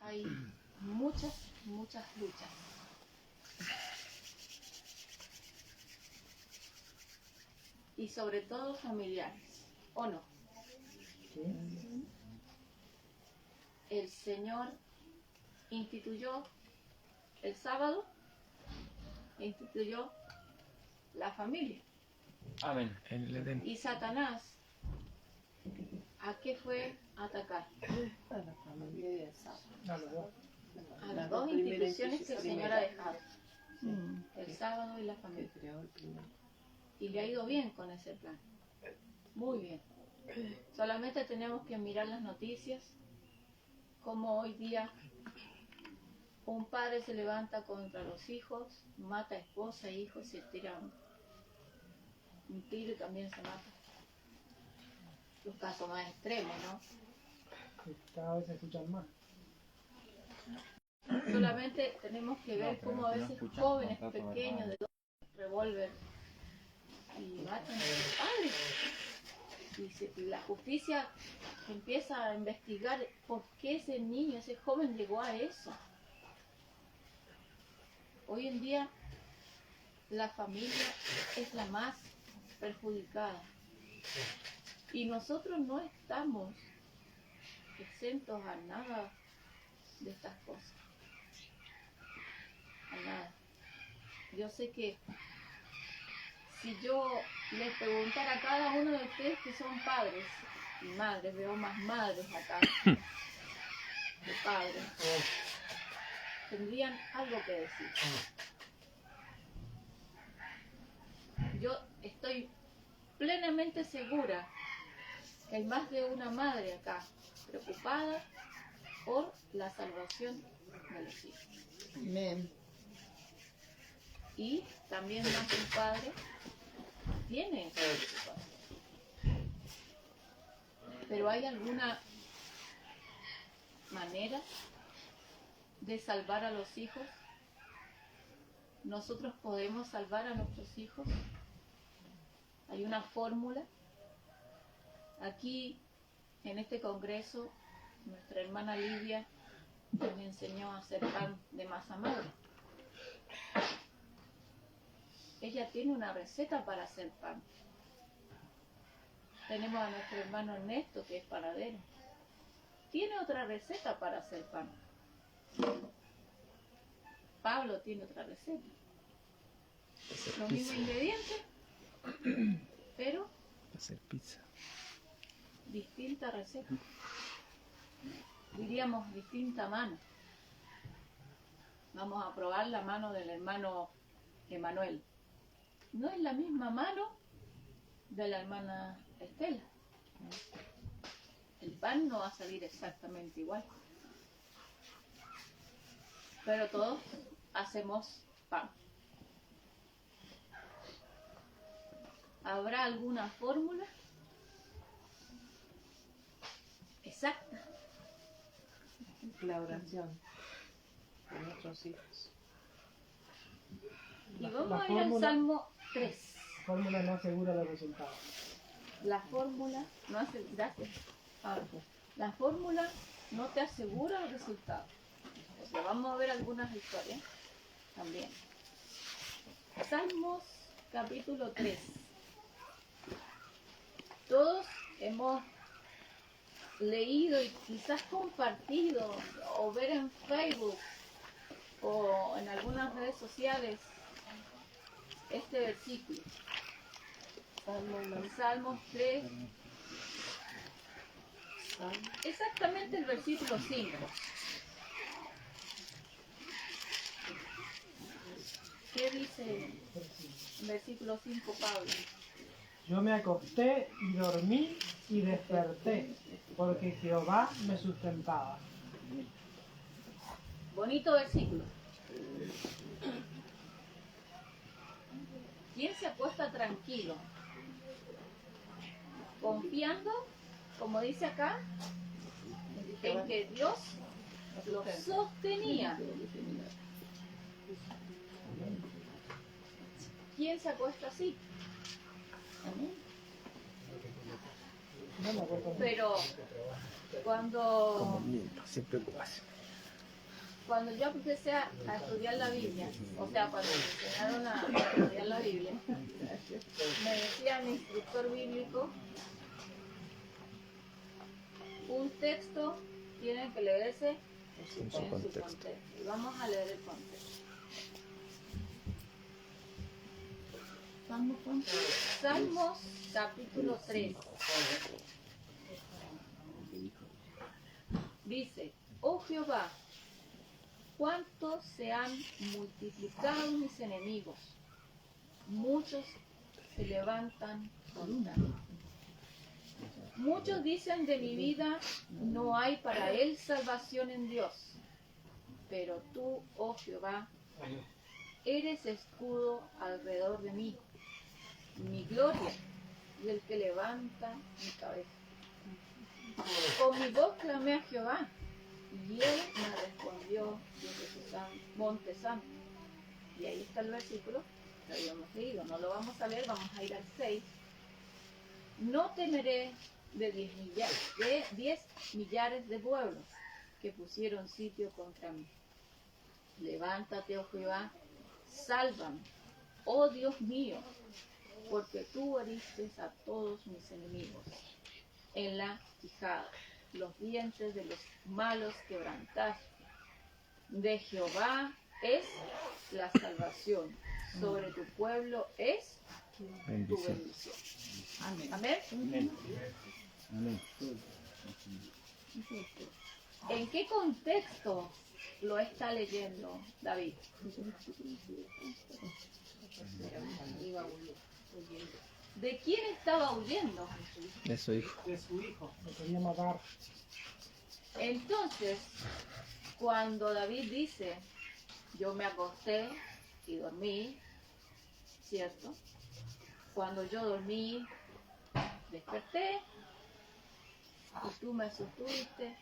hay muchas luchas. Y sobre todo familiares, ¿o no? Sí. El Señor instituyó el sábado, instituyó la familia. Amén. En el Edén. Y Satanás, ¿a qué fue a atacar? A la familia y al sábado. A los dos. A las dos instituciones que el Señor ha dejado, Sí. el sábado y la familia. Que creó el primero. Y le ha ido bien con ese plan. Muy bien. Solamente tenemos que mirar las noticias, como hoy día un padre se levanta contra los hijos, mata a esposa e hijos, se tira un tiro y también se mata. Los casos más extremos, ¿no? Cada vez se escuchan más. Solamente tenemos que ver pero cómo a si no veces escuchas, jóvenes no trata de pequeños nada. de revólver y matan a sus padres. Y la justicia empieza a investigar por qué ese niño, ese joven llegó a eso. Hoy en día la familia es la más perjudicada. Y nosotros no estamos exentos a nada de estas cosas. A nada. Yo sé que si yo les preguntara a cada uno de ustedes que son padres y madres, veo más madres acá que padres, tendrían algo que decir. Yo estoy plenamente segura que hay más de una madre acá preocupada por la salvación de los hijos. Amén. Y también más de un padre tiene esa preocupación. Pero ¿hay alguna manera de salvar a los hijos? ¿Nosotros podemos salvar a nuestros hijos? ¿Hay una fórmula? Aquí, en este congreso, nuestra hermana Lidia nos enseñó a hacer pan de masa madre. Ella tiene una receta para hacer pan. Tenemos a nuestro hermano Ernesto, que es panadero. Tiene otra receta para hacer pan. Pablo tiene otra receta. Los mismos ingredientes, pero Hacer pizza. distinta receta. Diríamos distinta mano. Vamos a probar la mano del hermano Emanuel. No es la misma mano de la hermana Estela. El pan no va a salir exactamente igual. Pero todos hacemos pan. ¿Habrá alguna fórmula exacta? La oración de nuestros hijos. Y La vamos a ir al fórmula- Salmo 3. Fórmula no asegura los resultados. La fórmula no hace, gracias, Pablo. La fórmula no te asegura el resultado. O sea, vamos a ver algunas historias también. Salmos capítulo 3. Todos hemos leído y quizás compartido o ver en Facebook o en algunas redes sociales este versículo. Salmos 3, exactamente el versículo 5. ¿Qué dice el versículo 5, Pablo? Yo me acosté y dormí y desperté, porque Jehová me sustentaba. Bonito versículo. ¿Quién se acuesta tranquilo? Confiando, como dice acá, en que Dios lo sostenía. ¿Quién se acuesta así? No me acuerdo. Pero cuando Sin preocupación. cuando yo empecé a estudiar la Biblia, o sea, cuando me enseñaron a estudiar la Biblia, me decía mi instructor bíblico, un texto tiene que leerse en su contexto. Y vamos a leer el contexto. Salmos capítulo 3. Dice, oh Jehová, cuánto se han multiplicado mis enemigos, muchos se levantan contra mí. Muchos dicen de mi vida, no hay para él salvación en Dios. Pero tú, oh Jehová, eres escudo alrededor de mí, mi gloria y el que levanta mi cabeza. Con mi voz clamé a Jehová, y él me respondió desde su monte santo. Y ahí está el versículo que habíamos leído. No lo vamos a leer, vamos a ir al 6. No temeré de 10 millares de pueblos que pusieron sitio contra mí. Levántate, oh Jehová, sálvame, oh Dios mío, porque tú heriste a todos mis enemigos en la quijada, los dientes de los malos quebrantaste. De Jehová es la salvación, sobre tu pueblo es tu bendición. Amén. Amén. Amén. ¿En qué contexto lo está leyendo David? ¿De quién estaba huyendo? De su hijo. De su hijo, lo quería matar. Entonces, cuando David dice, yo me acosté y dormí, ¿cierto? Cuando yo dormí, desperté y tú me sostuviste.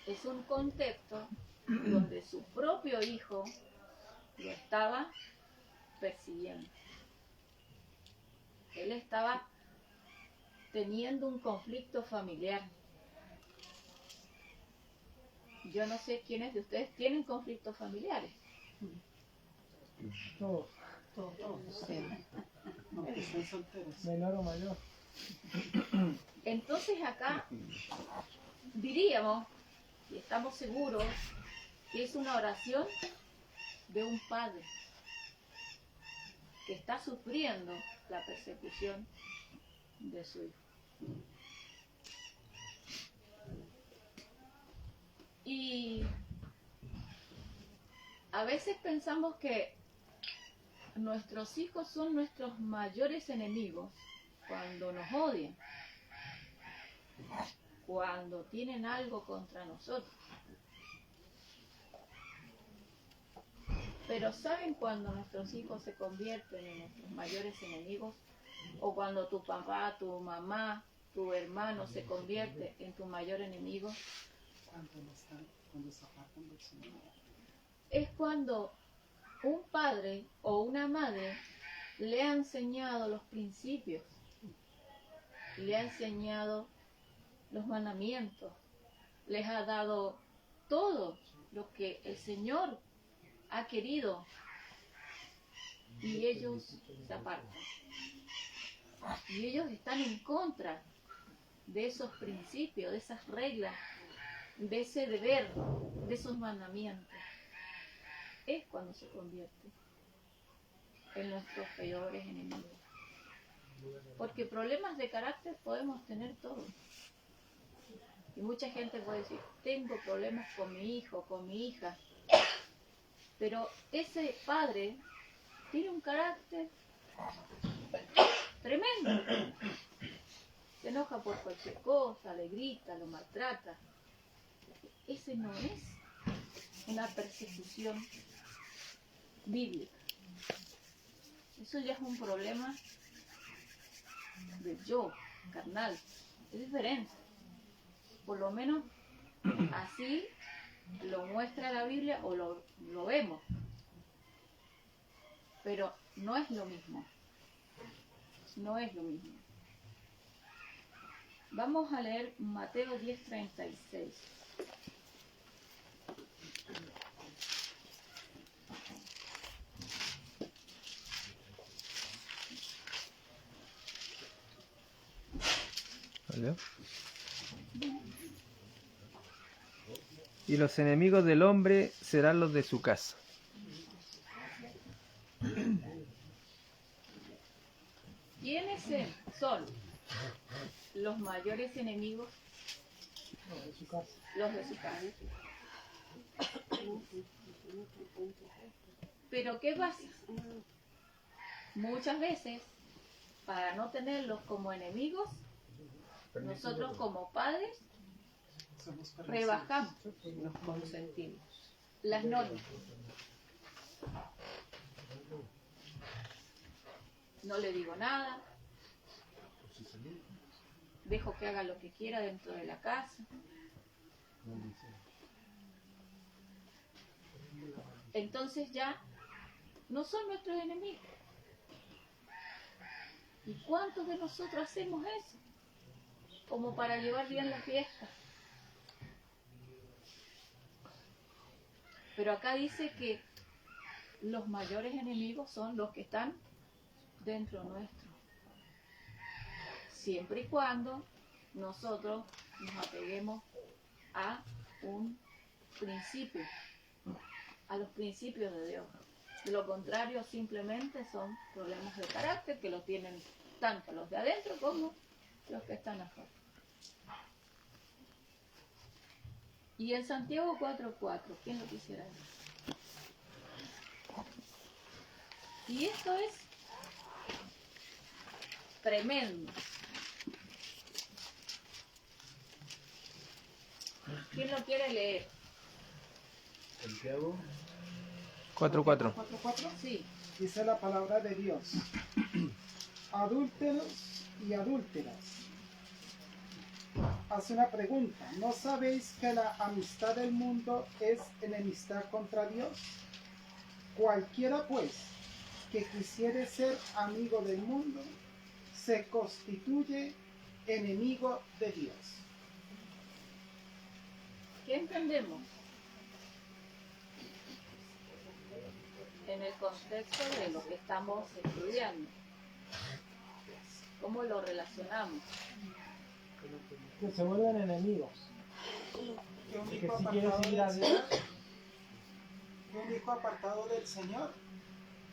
Es un contexto donde su propio hijo lo estaba persiguiendo. Él estaba teniendo un conflicto familiar. Yo no sé quiénes de ustedes tienen conflictos familiares. Todos, Sí. aunque estén solteros. Menor o mayor. Entonces acá diríamos, y estamos seguros, que es una oración de un padre que está sufriendo la persecución de su hijo. Y a veces pensamos que nuestros hijos son nuestros mayores enemigos cuando nos odian, cuando tienen algo contra nosotros. Pero ¿saben cuando nuestros hijos se convierten en nuestros mayores enemigos? O cuando tu papá, tu mamá, tu hermano se convierte en tu mayor enemigo. Cuando se apartan del Señor. Es cuando un padre o una madre le ha enseñado los principios, le ha enseñado los mandamientos, les ha dado todo lo que el Señor ha querido y ellos se apartan. Y ellos están en contra de esos principios, de esas reglas, de ese deber, de esos mandamientos. Es cuando se convierte en nuestros peores enemigos. Porque problemas de carácter podemos tener todos. Y mucha gente puede decir, tengo problemas con mi hijo, con mi hija. Pero ese padre tiene un carácter tremendo. Se enoja por cualquier cosa, le grita, lo maltrata. Ese no es una persecución bíblica. Eso ya es un problema del yo, carnal. Es diferente. Por lo menos así lo muestra la Biblia o lo vemos. Pero no es lo mismo. No es lo mismo. Vamos a leer Mateo 10:36. ¿Leo? Y los enemigos del hombre serán los de su casa. ¿Quiénes son los mayores enemigos? de su casa. Los de su casa. Pero ¿qué pasa? Muchas veces, para no tenerlos como enemigos, nosotros como padres rebajamos Nos consentimos. las normas. No le digo nada, dejo que haga lo que quiera dentro de la casa. Entonces ya no son nuestros enemigos. ¿Y cuántos de nosotros hacemos eso? Como para llevar bien la fiesta. Pero acá dice que los mayores enemigos son los que están dentro nuestro. Siempre y cuando nosotros nos apeguemos a un principio, a los principios de Dios. De lo contrario, simplemente son problemas de carácter que lo tienen tanto los de adentro como los que están afuera. Y en Santiago 4:4, ¿quién lo quisiera ver? Y esto es tremendo. ¿Quién lo quiere leer? Santiago 4:4. 4:4 Sí. dice la palabra de Dios. Adúlteros y adúlteras. Hace una pregunta. ¿No sabéis que la amistad del mundo es enemistad contra Dios? Cualquiera pues que quisiere ser amigo del mundo se constituye enemigo de Dios. ¿Qué entendemos? En el contexto de lo que estamos estudiando. ¿Cómo lo relacionamos? Que se vuelven enemigos. Que un Que hijo si quiere apartado seguir a del Dios, Señor, que un hijo apartado del Señor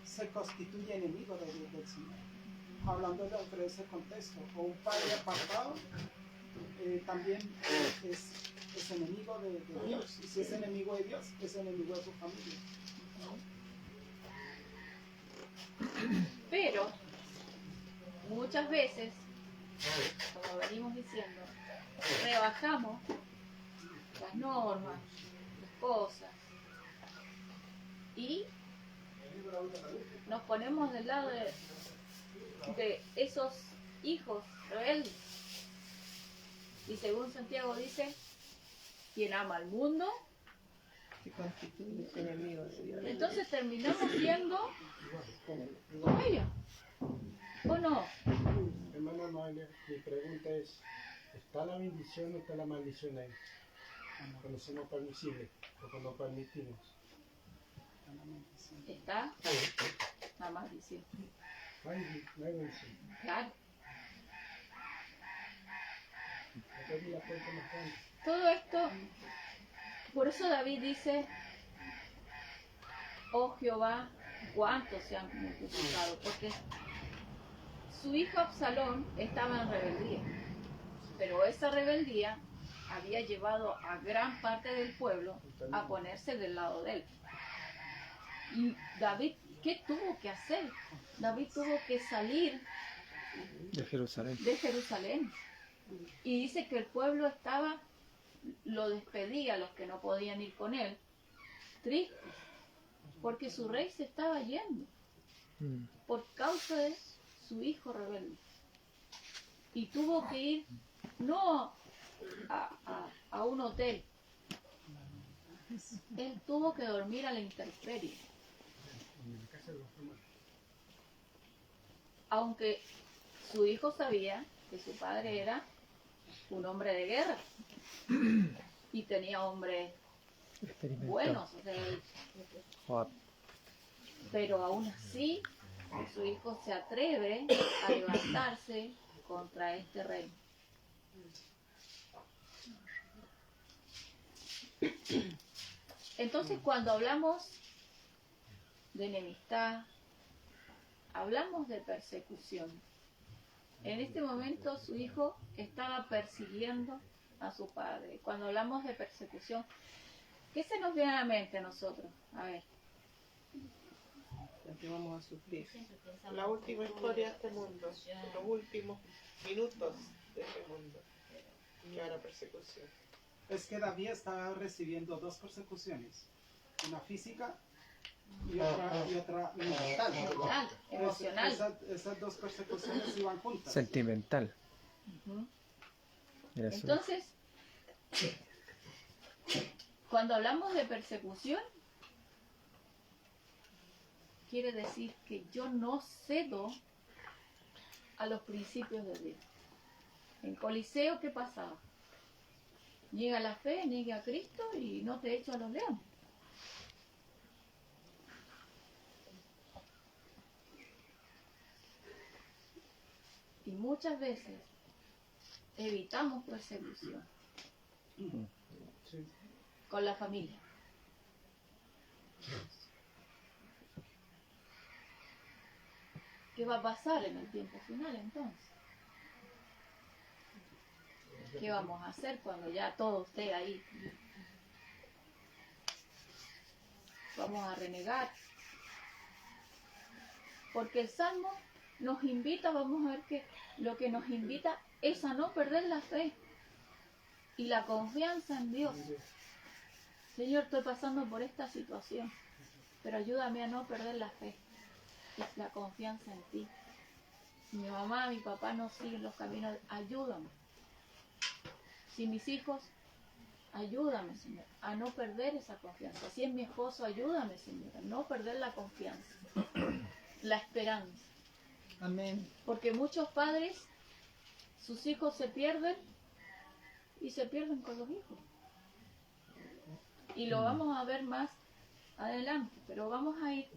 se constituye enemigo del Señor. Hablando dentro de ese contexto, o un padre apartado también es enemigo de Dios. Y si es enemigo de Dios, es enemigo de su familia. Pero muchas veces, como venimos diciendo, rebajamos las normas, las cosas, y nos ponemos del lado de esos hijos rebeldes. Y según Santiago dice, quien ama al mundo, Se constituye enemigo de Dios. entonces terminamos siendo como ellos. ¿O no? hermana Noelia, mi pregunta es, ¿está la bendición o está la maldición ahí? Cuando somos permisibles o cuando permitimos. Está la maldición. No hay bendición. Claro. Acá vi la puerta más grande. Todo esto, por eso David dice, oh Jehová, cuántos se han multiplicado, porque su hijo Absalón estaba en rebeldía, pero esa rebeldía había llevado a gran parte del pueblo a ponerse del lado de él. Y David, ¿qué tuvo que hacer? David tuvo que salir De Jerusalén. de Jerusalén. Y dice que el pueblo lo despedía, los que no podían ir con él, tristes, porque su rey se estaba yendo por causa de su hijo rebelde. Y tuvo que ir no a un hotel, él tuvo que dormir a la intemperie. Aunque su hijo sabía que su padre era un hombre de guerra y tenía hombres buenos, o sea, Joab. pero aún así su hijo se atreve a levantarse contra este rey. Entonces, cuando hablamos de enemistad, hablamos de persecución. En este momento su hijo estaba persiguiendo a su padre. Cuando hablamos de persecución, ¿qué se nos viene a la mente a nosotros? A ver. Lo que vamos a sufrir. La última historia de este mundo, los últimos minutos de este mundo, que era persecución. Es que David estaba recibiendo dos persecuciones, una física y otra mental. Mental, emocional. Esas dos persecuciones iban juntas. Sentimental. Ujú. Eso. Entonces, cuando hablamos de persecución, quiere decir que yo no cedo a los principios de Dios. En Coliseo, ¿qué pasaba? Niega la fe, niega a Cristo y no te echo a los leones. Y muchas veces evitamos persecución con la familia. ¿Qué va a pasar en el tiempo final entonces? ¿Qué vamos a hacer cuando ya todo esté ahí? Vamos a renegar. Porque el Salmo nos invita, vamos a ver que lo que nos invita es a no perder la fe y la confianza en Dios. Señor, estoy pasando por esta situación, pero ayúdame a no perder la fe y la confianza en ti. Si mi mamá, mi papá no siguen los caminos, ayúdame. Si mis hijos, ayúdame, Señor, a no perder esa confianza. Si es mi esposo, ayúdame, Señor, a no perder la confianza, la esperanza. Amén. Porque muchos padres, sus hijos se pierden y se pierden con los hijos. Y lo vamos a ver más adelante, pero vamos a ir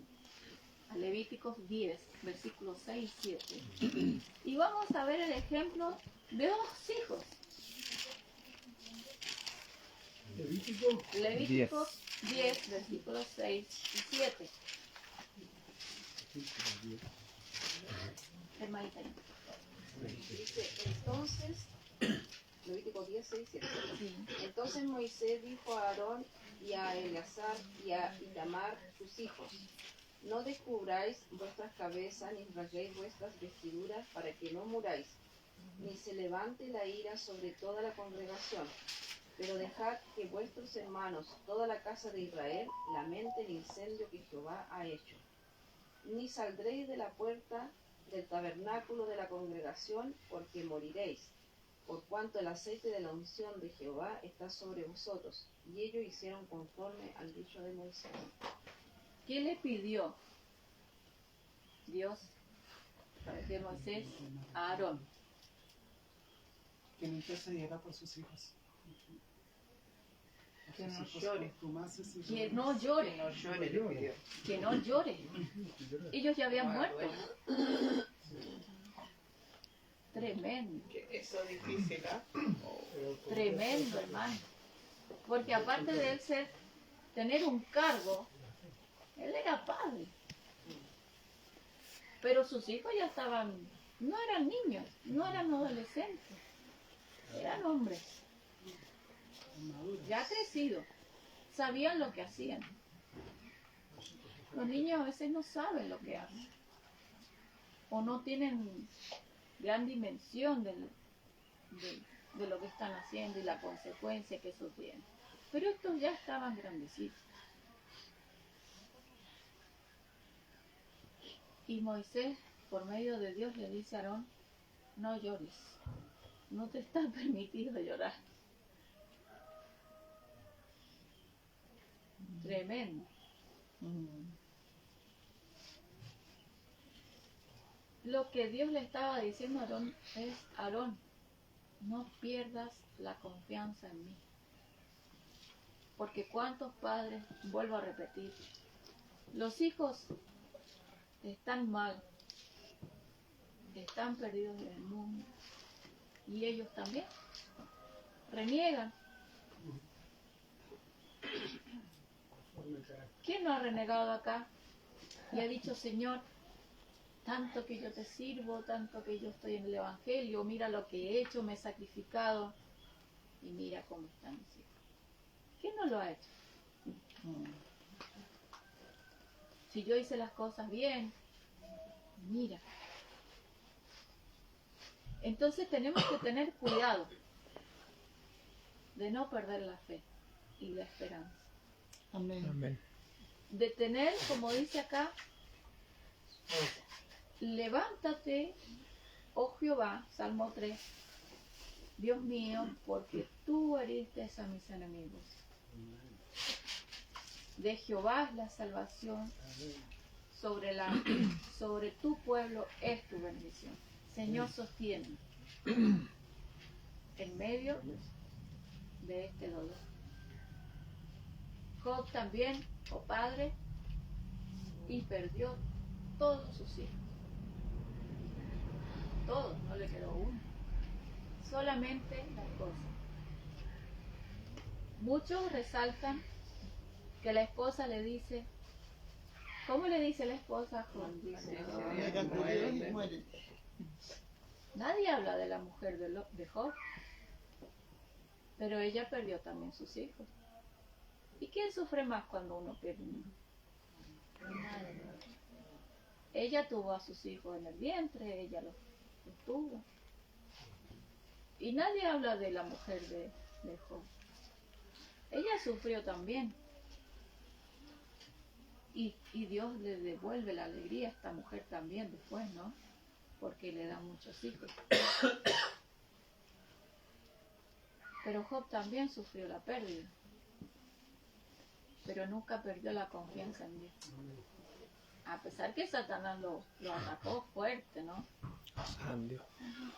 a Levíticos 10, versículos 6 y 7. Y vamos a ver el ejemplo de dos hijos. Levíticos 10, versículos 6 y 7. Hermanita. Dice, entonces, Levítico 10, 6, 7. Sí. Entonces Moisés dijo a Aarón y a Eleazar y a Itamar, sus hijos, no descubráis vuestras cabezas ni rasguéis vuestras vestiduras para que no muráis, ni se levante la ira sobre toda la congregación, pero dejad que vuestros hermanos, toda la casa de Israel, lamente el incendio que Jehová ha hecho. Ni saldréis de la puerta del tabernáculo de la congregación, porque moriréis, por cuanto el aceite de la unción de Jehová está sobre vosotros. Y ellos hicieron conforme al dicho de Moisés. ¿Qué le pidió Dios de Moisés a Aarón? Que no intercediera por sus hijos. Que no llore. Que no llore, Que no llore, le pidió. que no llore. Ellos ya habían muerto. Tremendo, Que eso es difícil, ¿ah? tremendo, hermano. Porque aparte de él tener un cargo, él era padre. Pero sus hijos ya no eran niños, no eran adolescentes, eran hombres, ya crecidos, sabían lo que hacían. Los niños a veces no saben lo que hacen, o no tienen gran dimensión de lo que están haciendo y la consecuencia que eso tiene. Pero estos ya estaban grandecitos. Y Moisés, por medio de Dios, le dice a Aarón, no llores, no te está permitido llorar. Tremendo. Lo que Dios le estaba diciendo a Aarón es, Aarón, no pierdas la confianza en mí. Porque cuántos padres, vuelvo a repetir, los hijos están mal, están perdidos en el mundo, y ellos también. reniegan. ¿Quién no ha renegado acá y ha dicho, Señor, tanto que yo te sirvo, tanto que yo estoy en el Evangelio, mira lo que he hecho, me he sacrificado y mira cómo están mis hijos? ¿Quién no lo ha hecho? Si yo hice las cosas bien, mira. Entonces tenemos que tener cuidado de no perder la fe y la esperanza. Amén. De tener, como dice acá, levántate, oh Jehová, Salmo 3, Dios mío, porque tú heriste a mis enemigos. De Jehová es la salvación, sobre tu pueblo es tu bendición. Señor, sostiene en medio de este dolor. Job también, oh padre, y perdió todos sus hijos. Todos, no le quedó uno. Solamente la esposa. Muchos resaltan que la esposa le dice, ¿cómo le dice la esposa a Job? Nadie habla de la mujer de Job, pero ella perdió también sus hijos. ¿Y quién sufre más cuando uno pierde un hijo? Ella tuvo a sus hijos en el vientre, ella los tuvo. Y nadie habla de la mujer de Job. Ella sufrió también. Y Dios le devuelve la alegría a esta mujer también después, ¿no? Porque le da muchos hijos. Pero Job también sufrió la pérdida. Pero nunca perdió la confianza en Dios. A pesar que Satanás lo atacó fuerte, ¿no?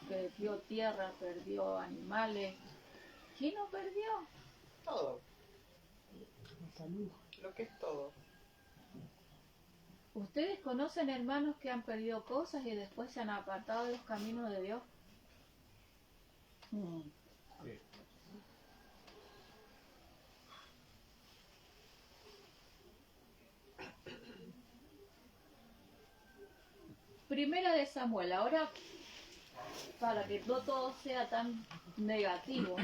Perdió tierra, perdió animales. ¿Quién no perdió? Todo. Lo que es todo. ¿Ustedes conocen hermanos que han perdido cosas y después se han apartado de los caminos de Dios? Primera de Samuel, ahora para que no todo sea tan negativo,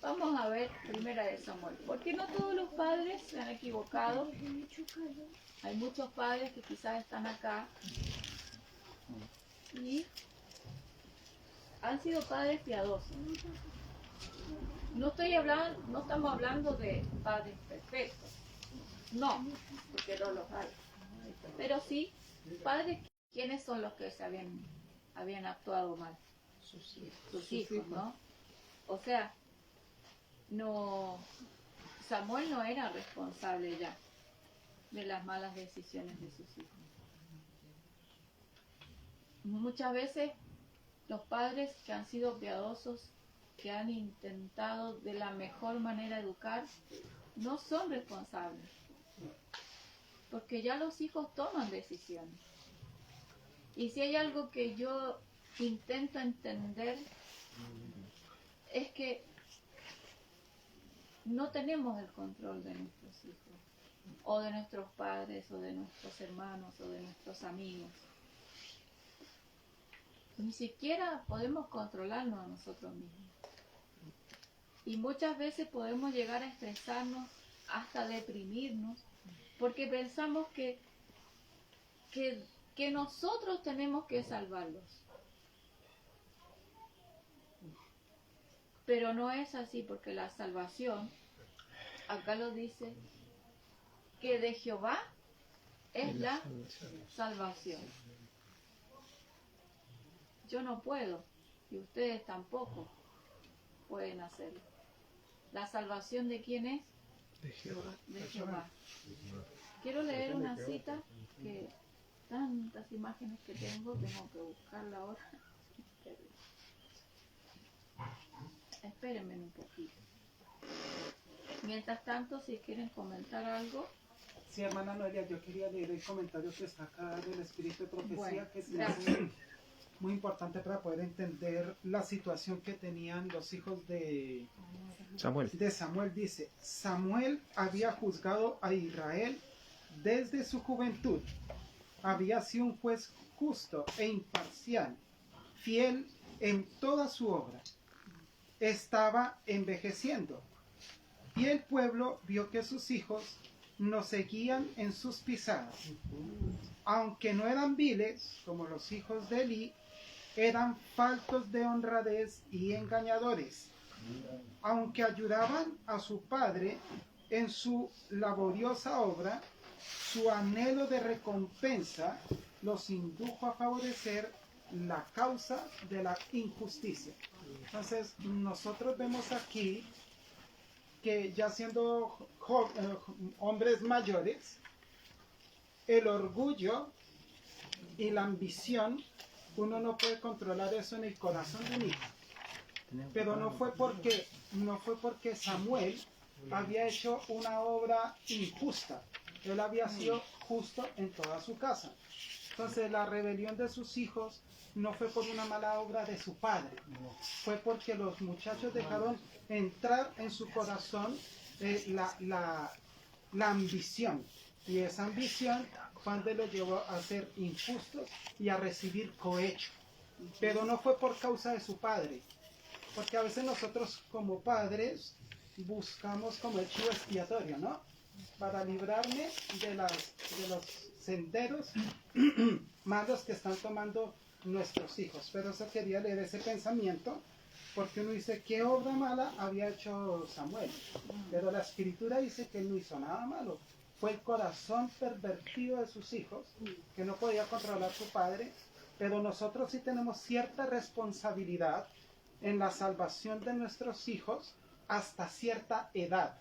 vamos a ver Primera de Samuel, porque no todos los padres se han equivocado. Hay muchos padres que quizás están acá y han sido padres piadosos. No estamos hablando de padres perfectos, no, porque no los hay. Pero sí, padres, ¿quiénes son los que se habían actuado mal? Sus hijos, ¿no? O sea, Samuel no era responsable ya de las malas decisiones de sus hijos. Muchas veces los padres que han sido piadosos, que han intentado de la mejor manera educar, no son responsables. Porque ya los hijos toman decisiones. Y si hay algo que yo intento entender, es que no tenemos el control de nuestros hijos, o de nuestros padres, o de nuestros hermanos, o de nuestros amigos. Ni siquiera podemos controlarnos a nosotros mismos. Y muchas veces podemos llegar a estresarnos, hasta deprimirnos, porque pensamos que nosotros tenemos que salvarlos. Pero no es así, porque la salvación, acá lo dice, que de Jehová es la salvación. Yo no puedo, y ustedes tampoco pueden hacerlo. ¿La salvación de quién es? De Jehová. De Jehová. Quiero leer una cita que tantas imágenes que tengo que buscarla ahora. Espérenme un poquito. Mientras tanto, si quieren comentar algo. Sí, hermana Noelia, yo quería leer el comentario que está acá del Espíritu de Profecía, Bueno, que se gracias. hace muy importante para poder entender la situación que tenían los hijos de Samuel. Samuel. Dice, Samuel había juzgado a Israel desde su juventud. Había sido un juez justo e imparcial, fiel en toda su obra. Estaba envejeciendo y el pueblo vio que sus hijos no seguían en sus pisadas. Aunque no eran viles como los hijos de Elí, eran faltos de honradez y engañadores. Aunque ayudaban a su padre en su laboriosa obra, su anhelo de recompensa los indujo a favorecer la causa de la injusticia. Entonces, nosotros vemos aquí que ya siendo hombres mayores, el orgullo y la ambición, uno no puede controlar eso en el corazón de un hijo. Pero no fue porque Samuel había hecho una obra injusta. Él había sido justo en toda su casa. Entonces la rebelión de sus hijos no fue por una mala obra de su padre. Fue porque los muchachos dejaron entrar en su corazón la ambición. Y esa ambición cuando lo llevó a ser injustos y a recibir cohecho. Pero no fue por causa de su padre. Porque a veces nosotros como padres buscamos como el chivo expiatorio, ¿no? Para librarme de los senderos malos que están tomando nuestros hijos. Pero eso quería leer ese pensamiento, porque uno dice, ¿qué obra mala había hecho Samuel? Pero la escritura dice que él no hizo nada malo. Fue el corazón pervertido de sus hijos, que no podía controlar su padre. Pero nosotros sí tenemos cierta responsabilidad en la salvación de nuestros hijos hasta cierta edad.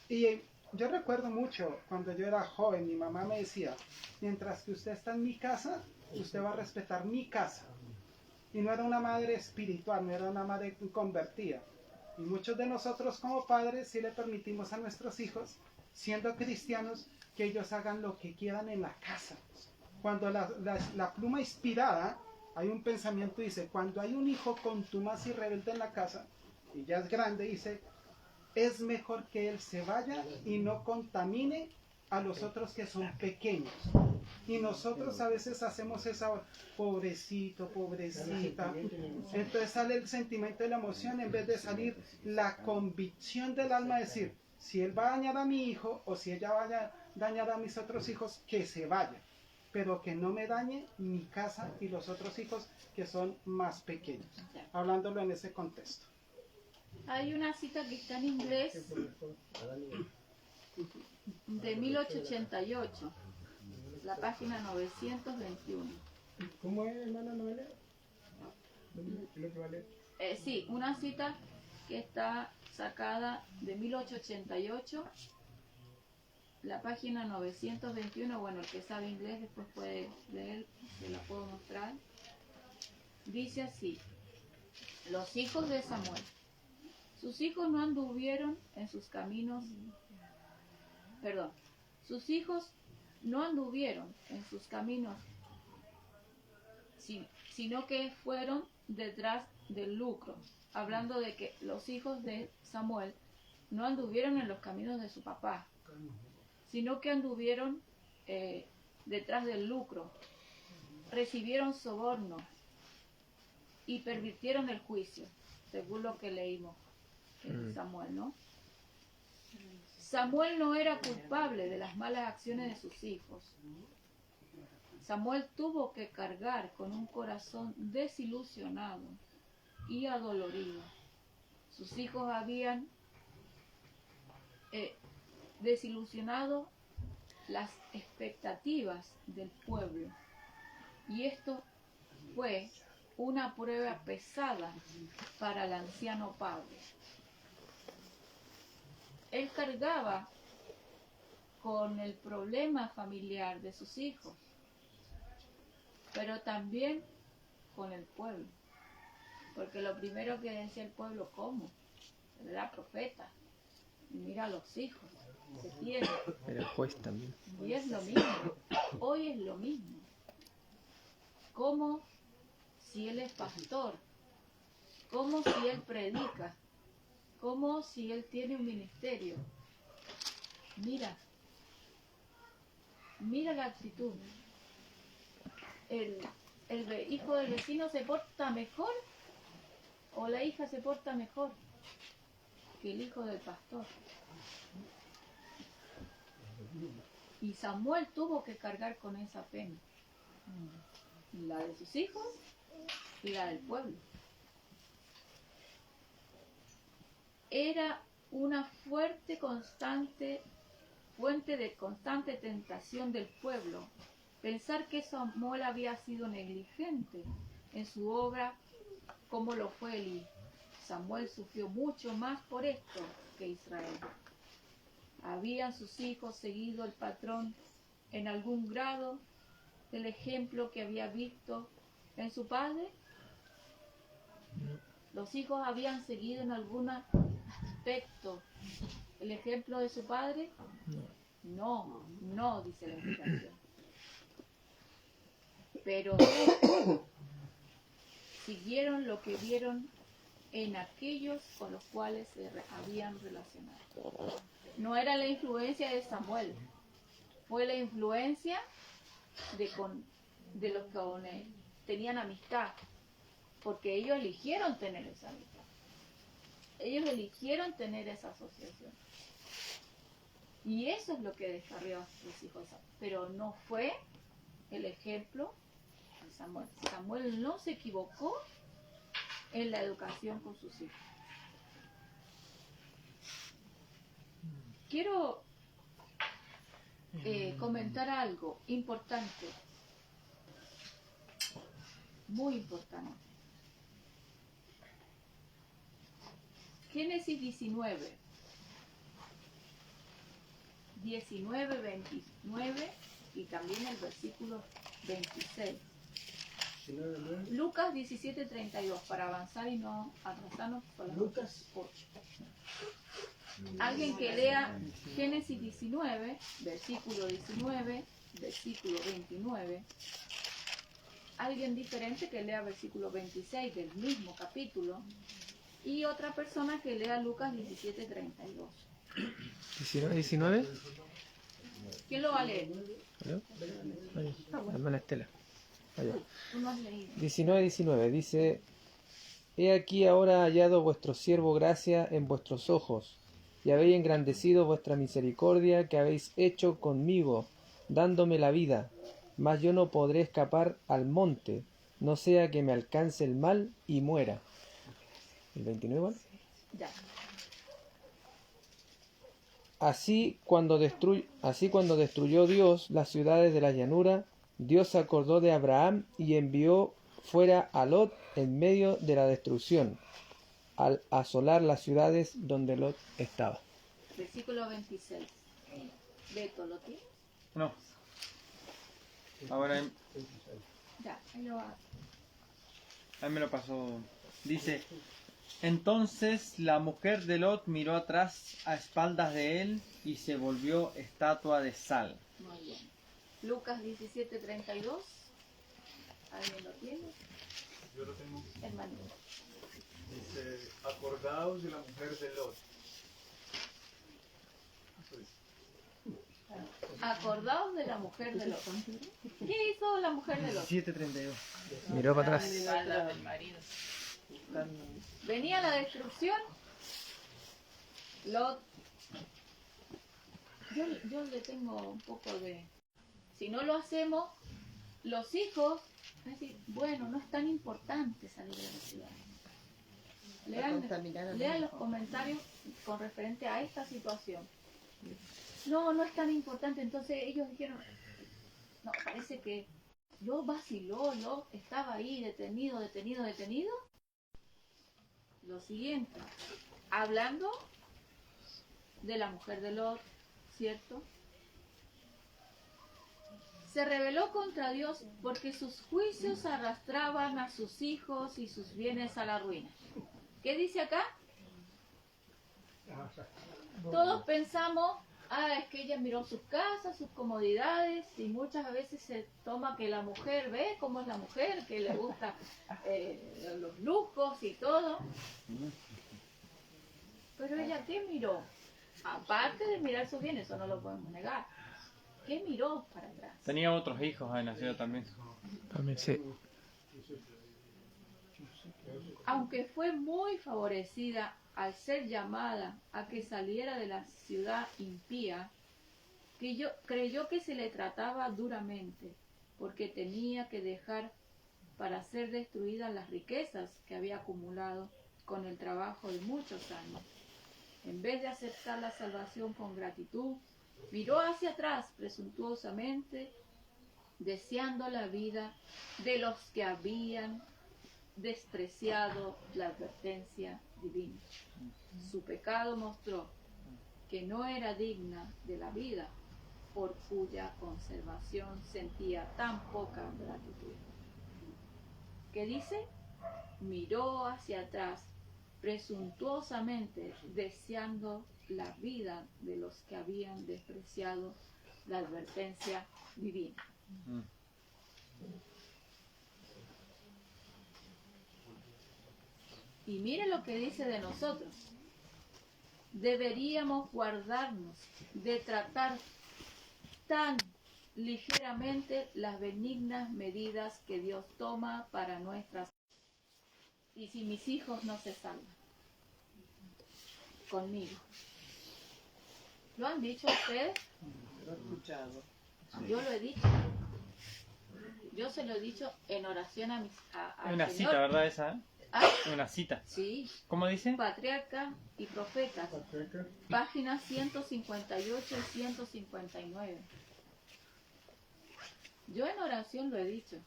Y yo recuerdo mucho cuando yo era joven, mi mamá me decía, mientras que usted está en mi casa, usted va a respetar mi casa. Y no era una madre espiritual, no era una madre convertida. Y muchos de nosotros como padres sí le permitimos a nuestros hijos, siendo cristianos, que ellos hagan lo que quieran en la casa. Cuando la pluma inspirada, hay un pensamiento, dice, cuando hay un hijo contumaz y rebelde en la casa, y ya es grande, dice, es mejor que él se vaya y no contamine a los otros que son pequeños. Y nosotros a veces hacemos esa, pobrecito, pobrecita. Entonces sale el sentimiento de la emoción en vez de salir la convicción del alma, de decir, si él va a dañar a mi hijo o si ella va a dañar a mis otros hijos, que se vaya. Pero que no me dañe mi casa y los otros hijos que son más pequeños. Hablándolo en ese contexto. Hay una cita que está en inglés de 1888, la página 921. ¿Cómo es, hermana Noelia? ¿Lo que vale? Sí, una cita que está sacada de 1888, la página 921. Bueno, el que sabe inglés después puede leer, se la puedo mostrar. Dice así: los hijos de Samuel. Sus hijos no anduvieron en sus caminos, sus hijos no anduvieron en sus caminos, sino que fueron detrás del lucro. Hablando de que los hijos de Samuel no anduvieron en los caminos de su papá, sino que anduvieron detrás del lucro, recibieron soborno y pervirtieron el juicio, según lo que leímos en Samuel, ¿no? Samuel no era culpable de las malas acciones de sus hijos. Samuel tuvo que cargar con un corazón desilusionado y adolorido. Sus hijos habían desilusionado las expectativas del pueblo, y esto fue una prueba pesada para el anciano padre. Él cargaba con el problema familiar de sus hijos, pero también con el pueblo, porque lo primero que decía el pueblo, ¿cómo? Él era profeta, y mira a los hijos que tiene. Era juez también. Y es lo mismo, hoy es lo mismo. ¿Cómo si él es pastor? ¿Cómo si él predica? ¿Cómo si él tiene un ministerio? Mira la actitud. ¿El hijo del vecino se porta mejor o la hija se porta mejor que el hijo del pastor? Y Samuel tuvo que cargar con esa pena, la de sus hijos y la del pueblo. Era una fuente de constante tentación del pueblo pensar que Samuel había sido negligente en su obra como lo fue Elí. Samuel sufrió mucho más por esto que Israel. ¿Habían sus hijos seguido el patrón en algún grado del ejemplo que había visto en su padre? ¿Los hijos habían seguido en algún aspecto el ejemplo de su padre? No, dice la indicación. Pero siguieron lo que vieron en aquellos con los cuales se habían relacionado. No era la influencia de Samuel, fue la influencia de los que tenían amistad, porque ellos eligieron tener esa amistad. Ellos eligieron tener esa asociación. Y eso es lo que descarrió a los hijos de Samuel. Pero no fue el ejemplo de Samuel. Samuel no se equivocó en la educación con sus hijos. Quiero comentar algo importante, muy importante. Génesis 19, 29 y también el versículo 26. Lucas 17:32, para avanzar y no atrasarnos por las Lucas 8. Alguien que lea Génesis 19, versículo 19, versículo 29. Alguien diferente que lea versículo 26 del mismo capítulo. Y otra persona que lea Lucas 17:32. 19. ¿Quién lo va a leer? Hermana Estela. Allá. Tú no has leído. 19 dice: He aquí ahora hallado vuestro siervo gracia en vuestros ojos, y habéis engrandecido vuestra misericordia que habéis hecho conmigo, dándome la vida, mas yo no podré escapar al monte, no sea que me alcance el mal y muera. ¿El 29 igual? Ya. Así cuando destruyó Dios las ciudades de la llanura, Dios se acordó de Abraham y envió fuera a Lot en medio de la destrucción, al asolar las ciudades donde Lot estaba. Versículo 26. Beto, ¿lo tienes? No. Ahora Ya, ahí lo va. ahí me lo pasó. Dice: Entonces la mujer de Lot miró atrás a espaldas de él y se volvió estatua de sal. Muy bien. Lucas 17:32. ¿Alguien lo tiene? Yo lo tengo. Hermanito. Dice, acordaos de la mujer de Lot. Eso dice. Acordaos de la mujer de Lot. ¿Qué hizo la mujer de Lot? 17:32. Miró para atrás. Espalda del marido. Venía la destrucción. Lot. Yo le tengo un poco de... Si no lo hacemos, los hijos van a decir, bueno, no es tan importante salir de la ciudad. Lean los comentarios con referente a esta situación. No es tan importante. Entonces ellos dijeron, no, parece que Lot vaciló, Lot estaba ahí detenido. Lo siguiente, hablando de la mujer de Lot, ¿cierto? Se rebeló contra Dios porque sus juicios arrastraban a sus hijos y sus bienes a la ruina. ¿Qué dice acá? Todos pensamos es que ella miró sus casas, sus comodidades, y muchas veces se toma que la mujer ve cómo es la mujer, que le gusta los lujos y todo. Pero ella, ¿qué miró? Aparte de mirar sus bienes, eso no lo podemos negar. ¿Qué miró para atrás? Tenía otros hijos ahí nacido también. También sí. Aunque fue muy favorecida al ser llamada a que saliera de la ciudad impía, creyó que se le trataba duramente, porque tenía que dejar para ser destruidas las riquezas que había acumulado con el trabajo de muchos años. En vez de aceptar la salvación con gratitud, miró hacia atrás presuntuosamente, deseando la vida de los que habían despreciado la advertencia divina. Su pecado mostró que no era digna de la vida por cuya conservación sentía tan poca gratitud. ¿Qué dice? Miró hacia atrás presuntuosamente, deseando la vida de los que habían despreciado la advertencia divina. Y mire lo que dice de nosotros. Deberíamos guardarnos de tratar tan ligeramente las benignas medidas que Dios toma para nuestras. Y si mis hijos no se salvan conmigo. ¿Lo han dicho ustedes? Lo he escuchado. Yo lo he dicho. Yo se lo he dicho en oración al Una Señor. cita, ¿verdad esa? ¿Ah? Una cita. Sí. ¿Cómo dice? Patriarca y Profetas. Páginas 158 y 159. Yo en oración lo he dicho.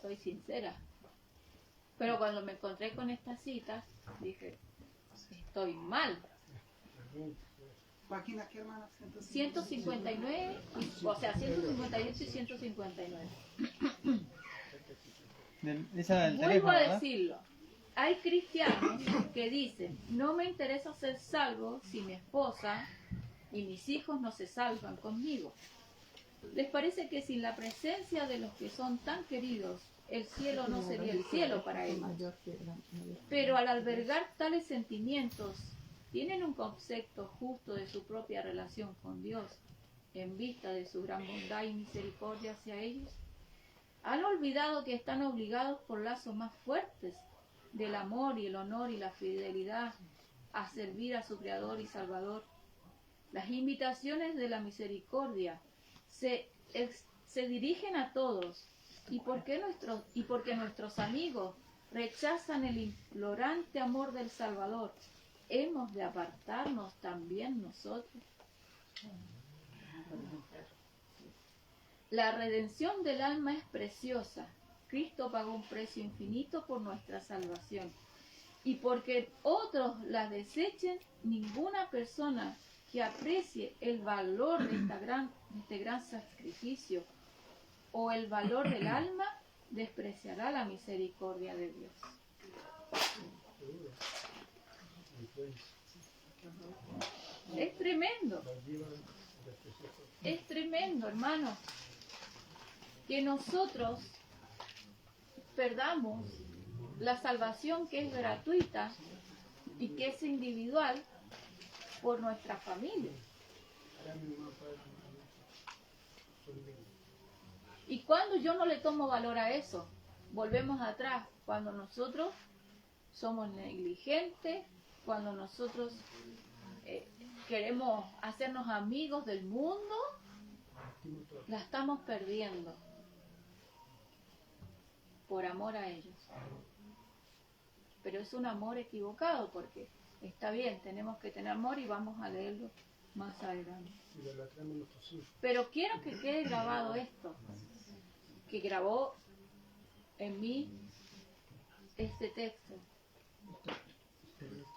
Soy sincera. Pero cuando me encontré con estas citas, dije, estoy mal. ¿Página qué, hermana? 159, o sea, 158 y 159. Esa del Vuelvo teléfono, a ¿verdad? decirlo. Hay cristianos que dicen, no me interesa ser salvo si mi esposa y mis hijos no se salvan conmigo. Les parece que sin la presencia de los que son tan queridos, el cielo no sería el cielo para ellos. Pero al albergar tales sentimientos, tienen un concepto justo de su propia relación con Dios, en vista de su gran bondad y misericordia hacia ellos. Han olvidado que están obligados por lazos más fuertes del amor y el honor y la fidelidad a servir a su Creador y Salvador. Las invitaciones de la misericordia se dirigen a todos, y porque nuestros amigos rechazan el implorante amor del Salvador, ¿hemos de apartarnos también nosotros? La redención del alma es preciosa. Cristo pagó un precio infinito por nuestra salvación. Y porque otros la desechen, ninguna persona que aprecie el valor de este gran sacrificio o el valor del alma despreciará la misericordia de Dios. Es tremendo. Es tremendo, hermano, que nosotros perdamos la salvación que es gratuita y que es individual por nuestra familia. Y cuando yo no le tomo valor a eso, volvemos atrás, cuando nosotros somos negligentes, cuando nosotros queremos hacernos amigos del mundo, la estamos perdiendo por amor a ellos. Pero es un amor equivocado, porque está bien, tenemos que tener amor y vamos a leerlo más adelante. Pero quiero que quede grabado esto, que grabó en mí este texto.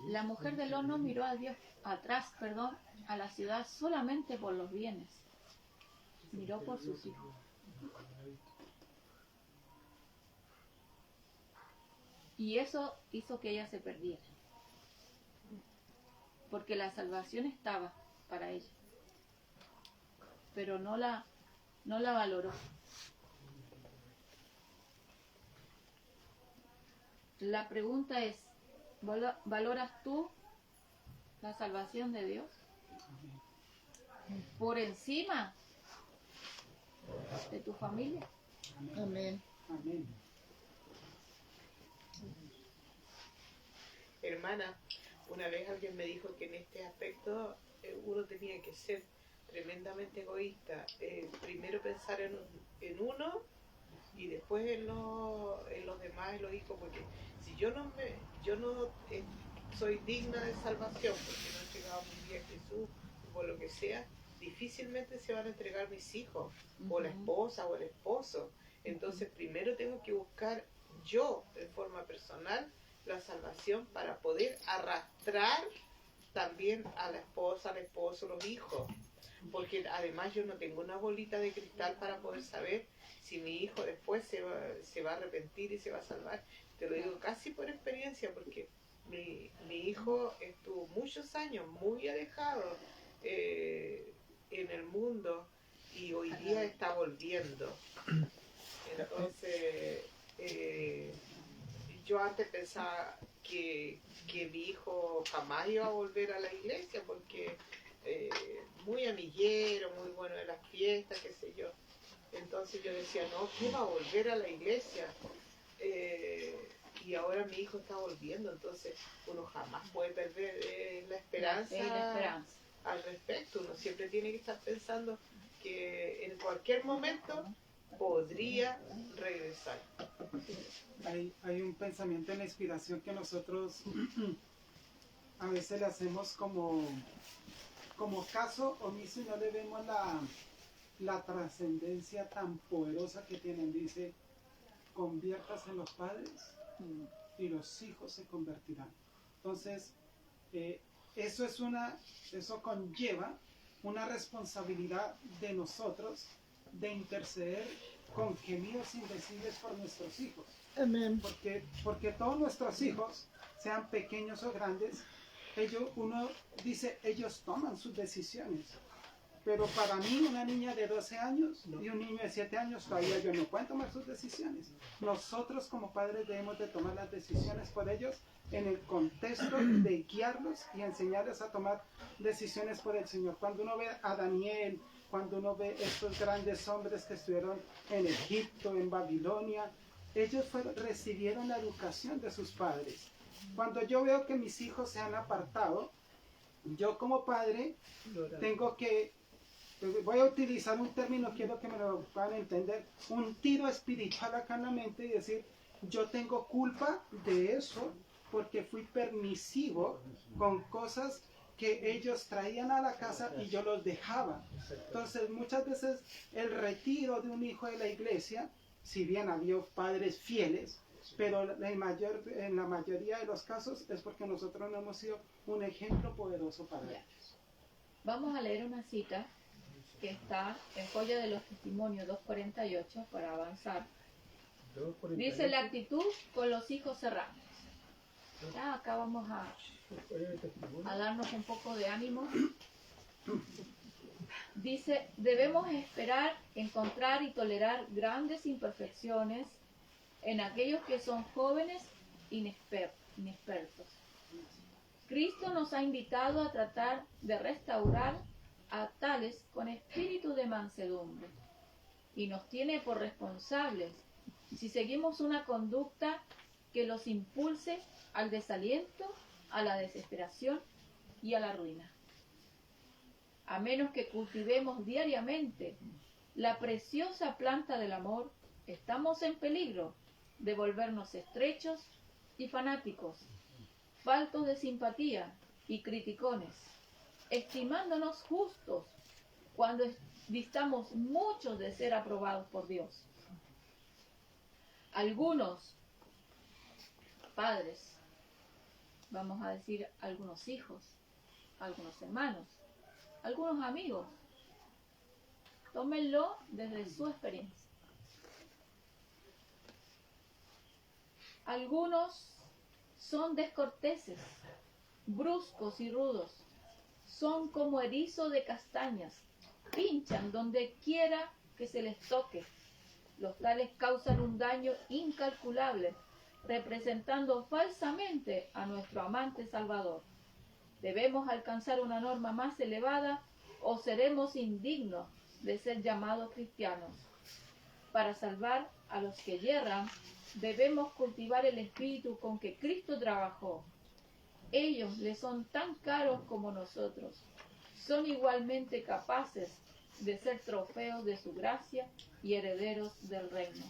La mujer del horno miró a Dios, a la ciudad solamente por los bienes. Miró por sus hijos. Y eso hizo que ella se perdiera. Porque la salvación estaba para ella. pero no la valoró. La pregunta es, ¿valoras tú la salvación de Dios por encima de tu familia? Amén. Amén. Hermana, una vez alguien me dijo que en este aspecto uno tenía que ser tremendamente egoísta. Primero pensar en uno y después en los demás, en los hijos, porque si yo no soy digna de salvación porque no he entregado mi vida a Jesús o lo que sea, difícilmente se van a entregar mis hijos, o la esposa o el esposo. Entonces primero tengo que buscar yo en forma personal la salvación para poder arrastrar también a la esposa, al esposo, los hijos, porque además yo no tengo una bolita de cristal para poder saber si mi hijo después se va a arrepentir y se va a salvar. Te lo digo casi por experiencia, porque mi hijo estuvo muchos años muy alejado en el mundo y hoy día está volviendo. Entonces yo antes pensaba que mi hijo jamás iba a volver a la iglesia, porque muy amiguero, muy bueno en las fiestas, qué sé yo. Entonces yo decía, no, ¿quién va a volver a la iglesia? Y ahora mi hijo está volviendo, entonces uno jamás puede perder la esperanza al respecto. Uno siempre tiene que estar pensando que en cualquier momento podría regresar. Hay un pensamiento en la inspiración que nosotros a veces le hacemos como caso omiso y no le vemos la trascendencia tan poderosa que tienen. Dice, conviértase en los padres y los hijos se convertirán. Entonces, eso conlleva una responsabilidad de nosotros de interceder con gemidos indecibles por nuestros hijos. Amén. Porque todos nuestros hijos, sean pequeños o grandes, uno dice, ellos toman sus decisiones. Pero para mí, una niña de 12 años y un niño de 7 años, todavía ellos no pueden tomar sus decisiones. Nosotros como padres debemos de tomar las decisiones por ellos en el contexto de guiarlos y enseñarles a tomar decisiones por el Señor. Cuando uno ve a Daniel, cuando uno ve estos grandes hombres que estuvieron en Egipto, en Babilonia, ellos recibieron la educación de sus padres. Cuando yo veo que mis hijos se han apartado, yo como padre tengo que, voy a utilizar un término, quiero que me lo puedan entender, un tiro espiritual acá en la mente y decir, yo tengo culpa de eso porque fui permisivo con cosas que ellos traían a la casa y yo los dejaba. Entonces muchas veces el retiro de un hijo de la iglesia, si bien había padres fieles, pero en la mayoría de los casos es porque nosotros no hemos sido un ejemplo poderoso para ellos. Vamos a leer una cita que está en Joya de los Testimonios 2.48 para avanzar. 2:48. Dice, la actitud con los hijos cerrados. Ya acá vamos a darnos un poco de ánimo. Dice, debemos esperar, encontrar y tolerar grandes imperfecciones en aquellos que son jóvenes inexpertos. Cristo nos ha invitado a tratar de restaurar a tales con espíritu de mansedumbre y nos tiene por responsables si seguimos una conducta que los impulse al desaliento, a la desesperación y a la ruina. A menos que cultivemos diariamente la preciosa planta del amor, estamos en peligro de volvernos estrechos y fanáticos, faltos de simpatía y criticones, estimándonos justos cuando distamos mucho de ser aprobados por Dios. Algunos padres, vamos a decir algunos hijos, algunos hermanos, algunos amigos, tómenlo desde su experiencia. Algunos son descorteses, bruscos y rudos, son como erizo de castañas, pinchan donde quiera que se les toque. Los tales causan un daño incalculable, representando falsamente a nuestro amante Salvador. ¿Debemos alcanzar una norma más elevada o seremos indignos de ser llamados cristianos? Para salvar a los que yerran, debemos cultivar el espíritu con que Cristo trabajó. Ellos le son tan caros como nosotros. Son igualmente capaces de ser trofeos de su gracia y herederos del reino.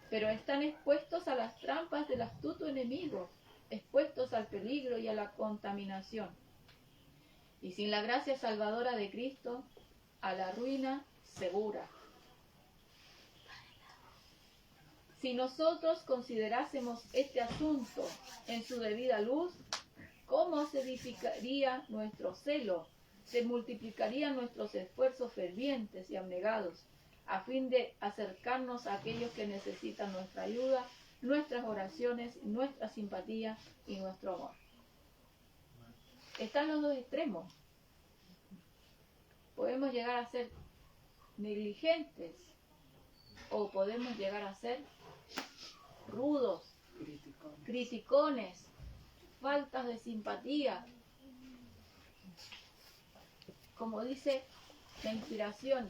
Pero están expuestos a las trampas del astuto enemigo, expuestos al peligro y a la contaminación. Y sin la gracia salvadora de Cristo, a la ruina segura. Si nosotros considerásemos este asunto en su debida luz, ¿cómo se edificaría nuestro celo? Se multiplicarían nuestros esfuerzos fervientes y abnegados, a fin de acercarnos a aquellos que necesitan nuestra ayuda, nuestras oraciones, nuestra simpatía y nuestro amor. Están los dos extremos. Podemos llegar a ser negligentes o podemos llegar a ser rudos, criticones, faltas de simpatía. Como dice la inspiración,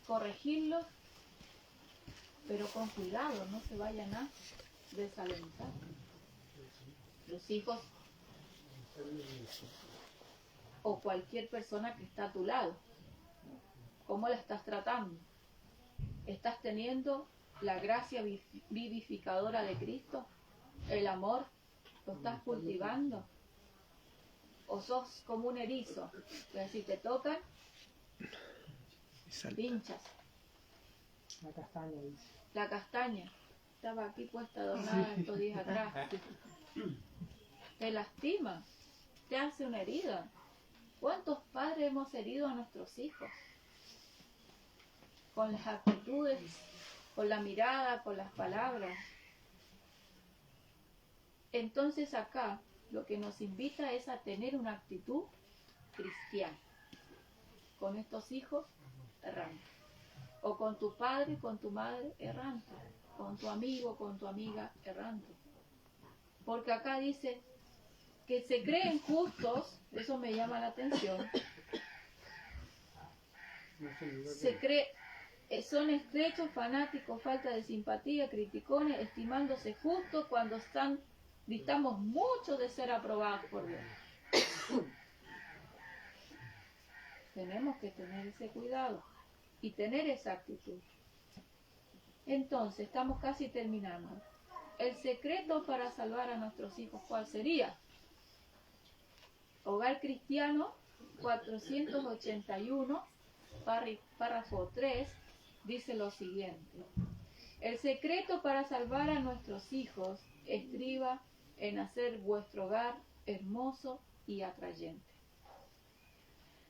corregirlos, pero con cuidado, no se vayan a desalentar. Los hijos o cualquier persona que está a tu lado, ¿cómo la estás tratando? ¿Estás teniendo la gracia vivificadora de Cristo? ¿El amor? ¿Lo estás cultivando? ¿O sos como un erizo? Que si te tocan, pinchas. La castaña, dice. La castaña. Estaba aquí puesta adornada estos días atrás. Te lastima. Te hace una herida. ¿Cuántos padres hemos herido a nuestros hijos? Con las actitudes, con la mirada, con las palabras. Entonces acá lo que nos invita es a tener una actitud cristiana con estos hijos errantes, o con tu padre, con tu madre errante, con tu amigo, con tu amiga errante. Porque acá dice que se creen justos, eso me llama la atención. Son estrechos, fanáticos, falta de simpatía, criticones, estimándose justos cuando distamos mucho de ser aprobados por Dios. Tenemos que tener ese cuidado y tener esa actitud. Entonces, estamos casi terminando. El secreto para salvar a nuestros hijos, ¿cuál sería? Hogar Cristiano 481, párrafo 3, dice lo siguiente. El secreto para salvar a nuestros hijos estriba en hacer vuestro hogar hermoso y atrayente.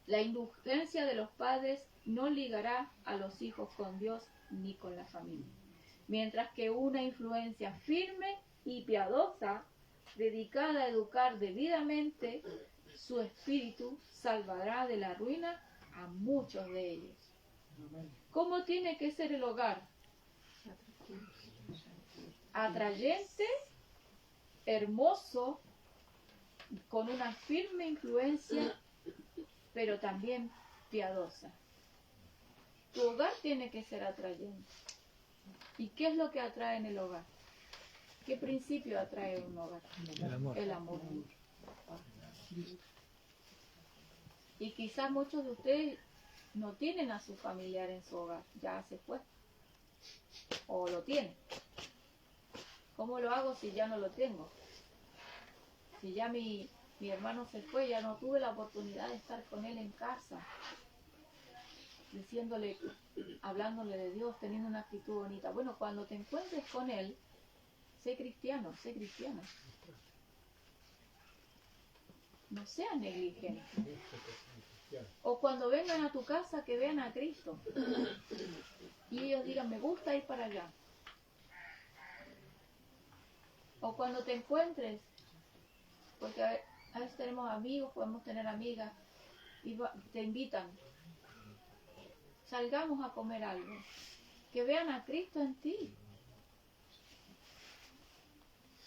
La indulgencia de los padres no ligará a los hijos con Dios ni con la familia, mientras que una influencia firme y piadosa, dedicada a educar debidamente su espíritu, salvará de la ruina a muchos de ellos. ¿Cómo tiene que ser el hogar? Atrayente, hermoso, con una firme influencia, pero también piadosa. Tu hogar tiene que ser atrayente. ¿Y qué es lo que atrae en el hogar? ¿Qué principio atrae un hogar? El amor. El amor. Y quizás muchos de ustedes no tienen a su familiar en su hogar, ya se fue. O lo tienen. ¿Cómo lo hago si ya no lo tengo? Si ya mi hermano se fue, ya no tuve la oportunidad de estar con él en casa, diciéndole, hablándole de Dios, teniendo una actitud bonita. Bueno, cuando te encuentres con él, sé cristiano, sé cristiana. No seas negligente. O cuando vengan a tu casa, que vean a Cristo. Y ellos digan, me gusta ir para allá. O cuando te encuentres, porque a veces tenemos amigos, podemos tener amigas, y te invitan salgamos a comer algo, que vean a Cristo en ti.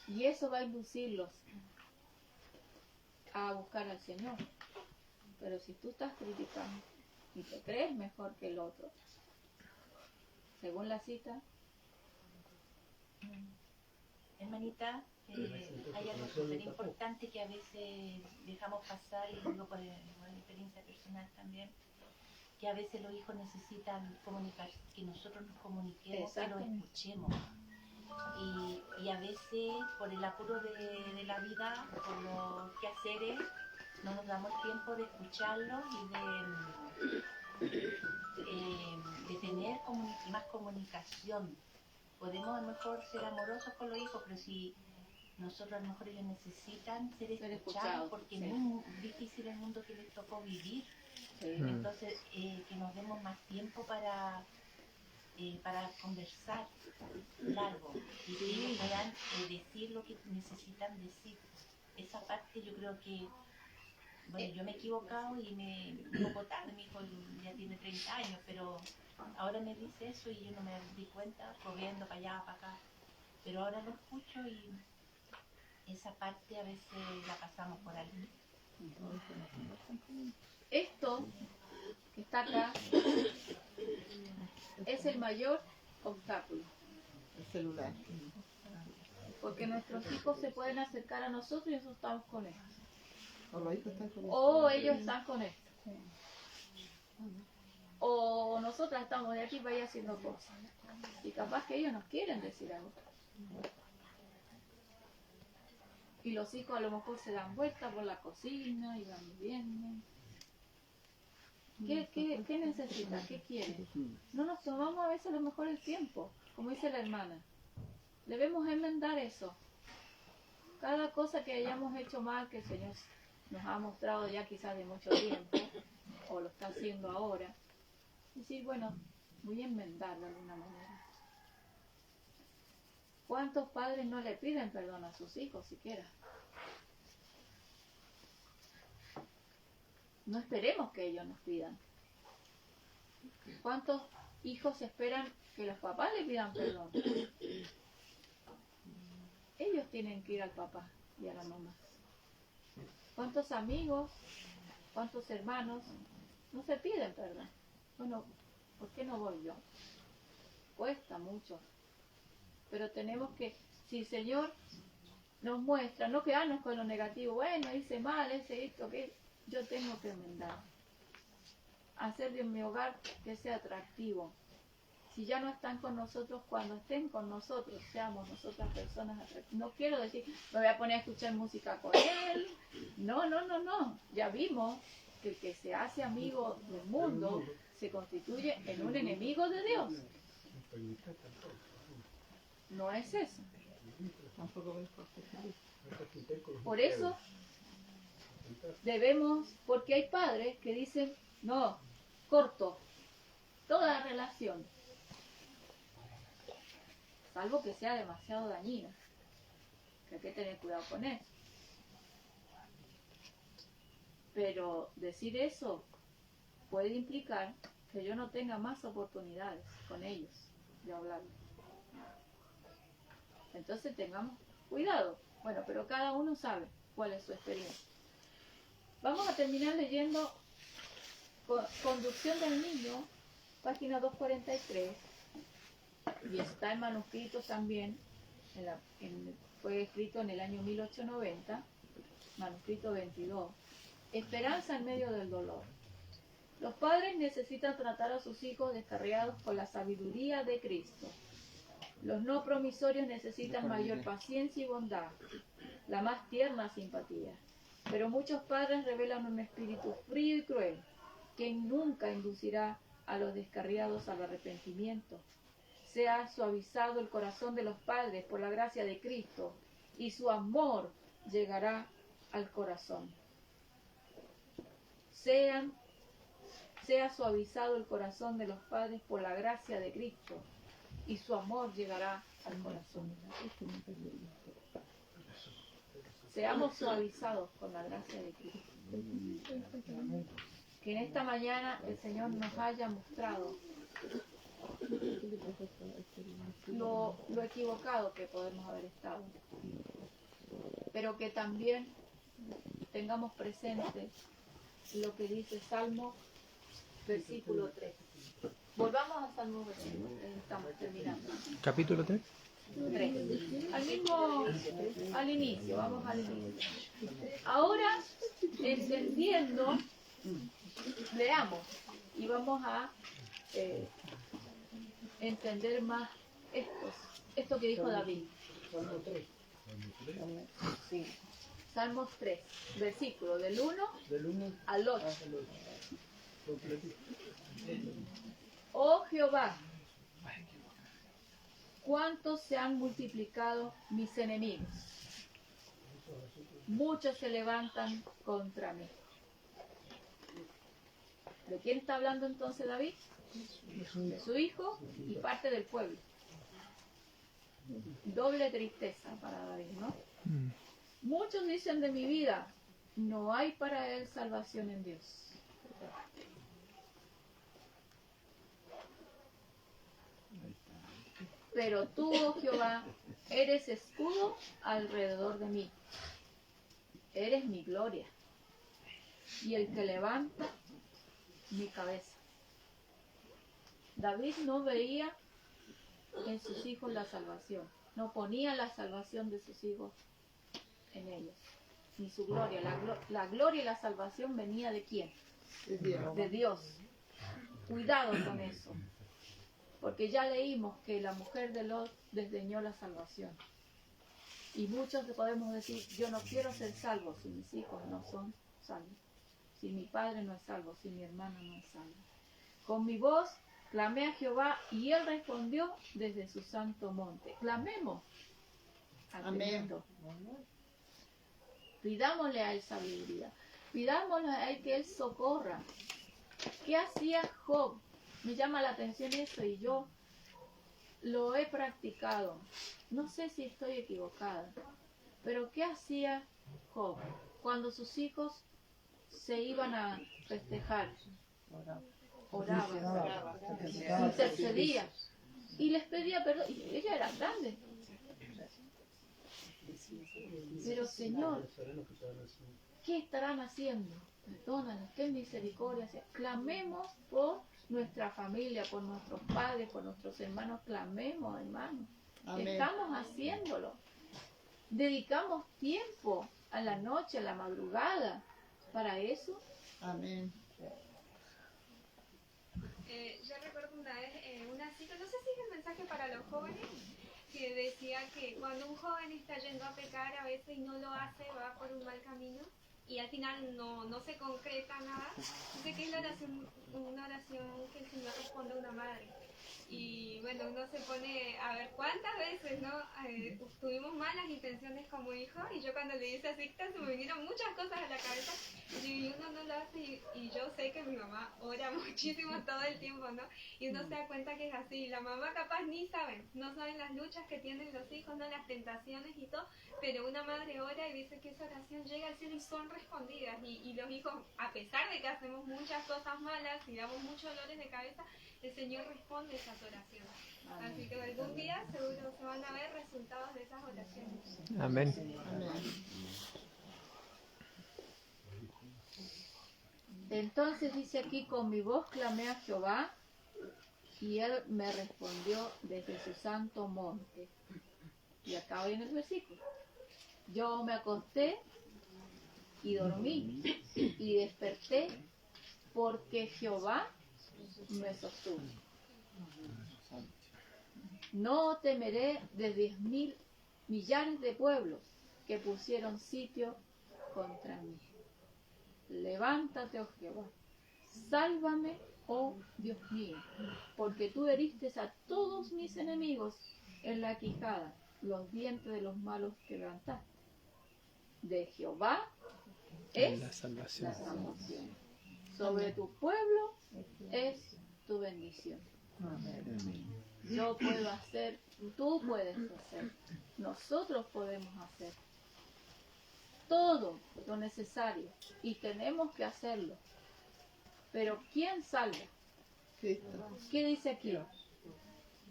Y eso va a inducirlos a buscar al Señor. Pero si tú estás criticando y te crees mejor que el otro, según la cita, hermanita, hay algo súper importante que a veces dejamos pasar, y digo por experiencia personal también, que a veces los hijos necesitan comunicar, que nosotros nos comuniquemos, que los escuchemos. Y a veces, por el apuro de la vida, por los quehaceres, no nos damos tiempo de escucharlos y de tener más comunicación. Podemos a lo mejor ser amorosos con los hijos, pero si nosotros a lo mejor ellos necesitan ser escuchados, porque es muy difícil el mundo que les tocó vivir. Entonces, que nos demos más tiempo para conversar largo y que ellos puedan decir lo que necesitan decir. Esa parte yo creo que, bueno, yo me he equivocado y un poco tarde, mi hijo ya tiene 30 años, pero ahora me dice eso y yo no me di cuenta, corriendo para allá, para acá. Pero ahora lo escucho y esa parte a veces la pasamos por ahí. Esto que está acá es el mayor obstáculo. El celular. Porque nuestros hijos se pueden acercar a nosotros y nosotros estamos con ellos. O los hijos están con O ellos están con esto. O nosotras estamos de aquí para allá haciendo cosas. Y capaz que ellos nos quieren decir algo. Y los hijos a lo mejor se dan vueltas por la cocina y van viendo. ¿Qué necesita? ¿Qué quiere? No nos tomamos a veces a lo mejor el tiempo, como dice la hermana. Debemos enmendar eso. Cada cosa que hayamos hecho mal, que el Señor nos ha mostrado ya quizás de mucho tiempo, o lo está haciendo ahora, decir, bueno, voy a enmendar de alguna manera. ¿Cuántos padres no le piden perdón a sus hijos siquiera? No esperemos que ellos nos pidan. ¿Cuántos hijos esperan que los papás le pidan perdón? Ellos tienen que ir al papá y a la mamá. ¿Cuántos amigos, cuántos hermanos no se piden perdón? Bueno, ¿por qué no voy yo? Cuesta mucho. Pero tenemos que, si el Señor nos muestra, no quedarnos con lo negativo, bueno, hice mal, hice esto, que yo tengo que enmendar. Hacer de mi hogar que sea atractivo. Si ya no están con nosotros, cuando estén con nosotros, seamos nosotras personas atractivas. No quiero decir, me voy a poner a escuchar música con él. No. Ya vimos que el que se hace amigo del mundo se constituye en un enemigo de Dios. No es eso. Por eso debemos, porque hay padres que dicen, no, corto toda relación, salvo que sea demasiado dañina, que hay que tener cuidado con eso. Pero decir eso puede implicar que yo no tenga más oportunidades con ellos de hablar. Entonces tengamos cuidado. Bueno, pero cada uno sabe cuál es su experiencia. Vamos a terminar leyendo Conducción del Niño, página 243, y está en manuscrito también, fue escrito en el año 1890, manuscrito 22. Esperanza en medio del dolor. Los padres necesitan tratar a sus hijos descarriados con la sabiduría de Cristo. Los no promisorios necesitan mayor paciencia y bondad, la más tierna simpatía. Pero muchos padres revelan un espíritu frío y cruel, que nunca inducirá a los descarriados al arrepentimiento. Sea suavizado el corazón de los padres por la gracia de Cristo, y su amor llegará al corazón. Sea suavizado el corazón de los padres por la gracia de Cristo, y su amor llegará al corazón. Seamos suavizados con la gracia de Cristo. que en esta mañana el Señor nos haya mostrado lo equivocado que podemos haber estado, pero que también tengamos presente lo que dice Salmo versículo 3. Volvamos a Salmo versículo 3, estamos terminando. Capítulo 3. 3. Al inicio, vamos al inicio. Ahora, entendiendo, leamos y vamos a entender más esto que dijo David. Salmo 3. Sí. Salmos 3, versículo del 1 al 8. Oh Jehová, cuánto se han multiplicado mis enemigos. Muchos se levantan contra mí. ¿De quién está hablando entonces David? De su hijo y parte del pueblo. Doble tristeza para David, ¿no? Muchos dicen de mi vida, no hay para él salvación en Dios. Pero tú, oh Jehová, eres escudo alrededor de mí. Eres mi gloria y el que levanta mi cabeza. David no veía en sus hijos la salvación, no ponía la salvación de sus hijos en ellos, ni su gloria. La gloria y la salvación venía de quién? De Dios. Cuidado con eso, porque ya leímos que la mujer de Lot desdeñó la salvación. Y muchos podemos decir, yo no quiero ser salvo si mis hijos no son salvos, si mi padre no es salvo, si mi hermano no es salvo. Con mi voz clamé a Jehová y él respondió desde su santo monte. Clamemos. Atendiendo. Pidámosle a él sabiduría. Pidámosle a él que él socorra. ¿Qué hacía Job? Me llama la atención eso y yo lo he practicado. No sé si estoy equivocada, pero ¿qué hacía Job cuando sus hijos se iban a festejar? Oraba, intercedía y les pedía perdón. Y ella era grande. Pero Señor, ¿qué estarán haciendo? Perdónanos, ten misericordia. Clamemos por nuestra familia, por nuestros padres, por nuestros hermanos. Clamemos, hermanos. Amén. Estamos haciéndolo. Dedicamos tiempo a la noche, a la madrugada para eso. Amén. Yo recuerdo una vez una cita, no sé si es el mensaje para los jóvenes, que decía que cuando un joven está yendo a pecar a veces y no lo hace, va por un mal camino y al final no se concreta nada. Dice que es una oración que el Señor responde a una madre. Y bueno, uno se pone a ver cuántas veces, ¿no? Tuvimos malas intenciones como hijos, y yo cuando le hice a Sixta se me vinieron muchas cosas a la cabeza, y uno no lo hace, y yo sé que mi mamá ora muchísimo todo el tiempo, ¿no? Y uno se da cuenta que es así. La mamá capaz no saben las luchas que tienen los hijos, ¿no? Las tentaciones y todo, pero una madre ora y dice que esa oración llega al cielo y son respondidas, y los hijos, a pesar de que hacemos muchas cosas malas y damos muchos dolores de cabeza, el Señor responde esas oraciones. Amén. Así que algún día seguro se van a ver resultados de esas oraciones. Amén. Entonces dice aquí, con mi voz clamé a Jehová y él me respondió desde su santo monte. Y acá viene el versículo. Yo me acosté y dormí y desperté porque Jehová me sostuvo. No temeré de 10.000 millares de pueblos que pusieron sitio contra mí. Levántate, oh Jehová, sálvame, oh Dios mío, porque tú heriste a todos mis enemigos en la quijada, los dientes de los malos quebrantaste. De Jehová es la salvación. Sobre tu pueblo es tu bendición. Amén. Yo puedo hacer, tú puedes hacer, nosotros podemos hacer todo lo necesario y tenemos que hacerlo Pero ¿quién salva? ¿Qué dice aquí?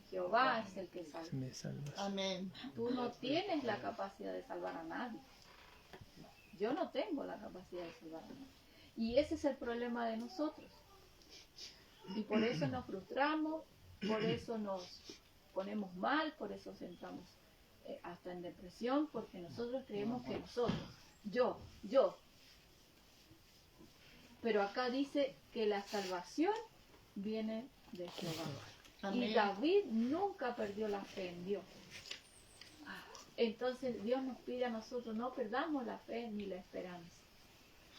Jehová es el que salva. Me salvas. Amén. Tú no tienes la capacidad de salvar a nadie. Yo no tengo la capacidad de salvar a nadie. Y ese es el problema de nosotros. Y por eso nos frustramos, por eso nos ponemos mal, por eso entramos hasta en depresión, porque nosotros creemos que nosotros, yo. Pero acá dice que la salvación viene de Jehová. Amén. Y David nunca perdió la fe en Dios. Entonces Dios nos pide a nosotros, no perdamos la fe ni la esperanza.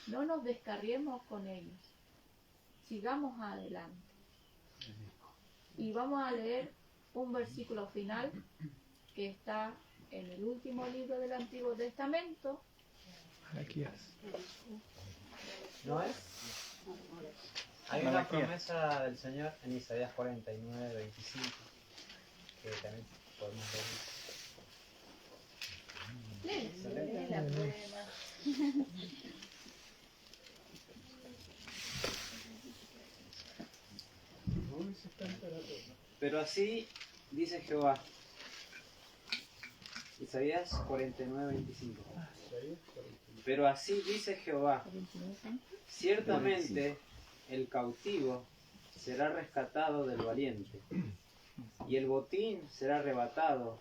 No nos descarriemos con ellos. Sigamos adelante. Y vamos a leer un versículo final que está en el último libro del Antiguo Testamento. Malaquías. ¿No es? Hay una promesa del Señor en Isaías 49, 25, que también podemos leer. Lee la prueba. Pero así dice Jehová. Isaías 49, 25. Pero así dice Jehová. Ciertamente el cautivo será rescatado del valiente, y el botín será arrebatado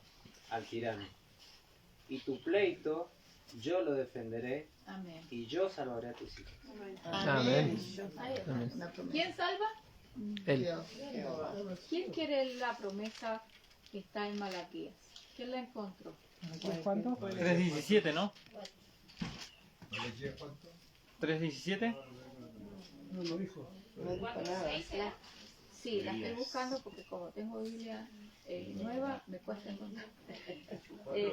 al tirano. Y tu pleito yo lo defenderé, Amén. y yo salvaré a tus hijos. Amén. Amén. ¿Quién salva? Él. ¿Quién quiere la promesa que está en Malaquías? ¿Quién la encontró? ¿Cuánto? 3.17, ¿no? 3.17. No lo dijo. No dijo nada. Sí, la estoy buscando porque como tengo Biblia nueva, me cuesta encontrar.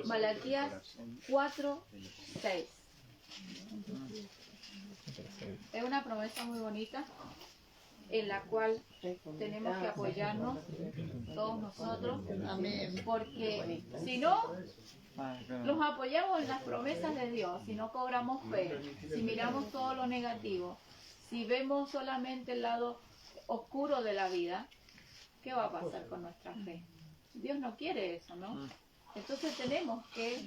Malaquías 4:6. Es una promesa muy bonita en la cual tenemos que apoyarnos todos nosotros, porque si no nos apoyamos en las promesas de Dios, si no cobramos fe, si miramos todo lo negativo, si vemos solamente el lado oscuro de la vida, ¿qué va a pasar con nuestra fe? Dios no quiere eso, ¿no? Entonces tenemos que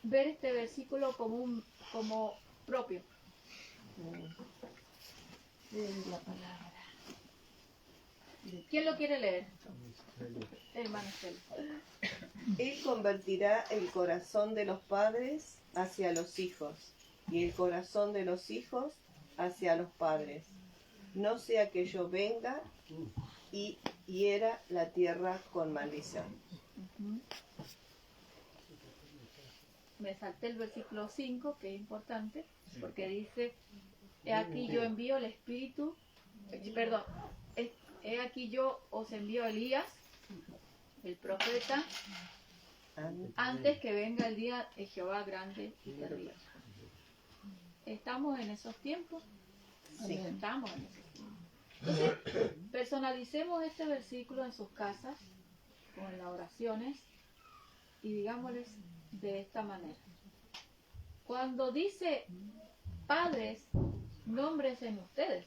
ver este versículo como propio. ¿Quién lo quiere leer? Hermano Estela. Él convertirá el corazón de los padres hacia los hijos y el corazón de los hijos hacia los padres. No sea que yo venga y hiera la tierra con maldición. Me salté el versículo 5, que es importante, porque dice, he aquí yo envío el Espíritu, perdón, he aquí yo os envío a Elías, el profeta, antes que venga el día de Jehová grande y terrible. ¿Estamos en esos tiempos? Sí, estamos en esos tiempos. Entonces, personalicemos este versículo en sus casas, con las oraciones, y digámosles de esta manera. Cuando dice padres, nómbrense en ustedes.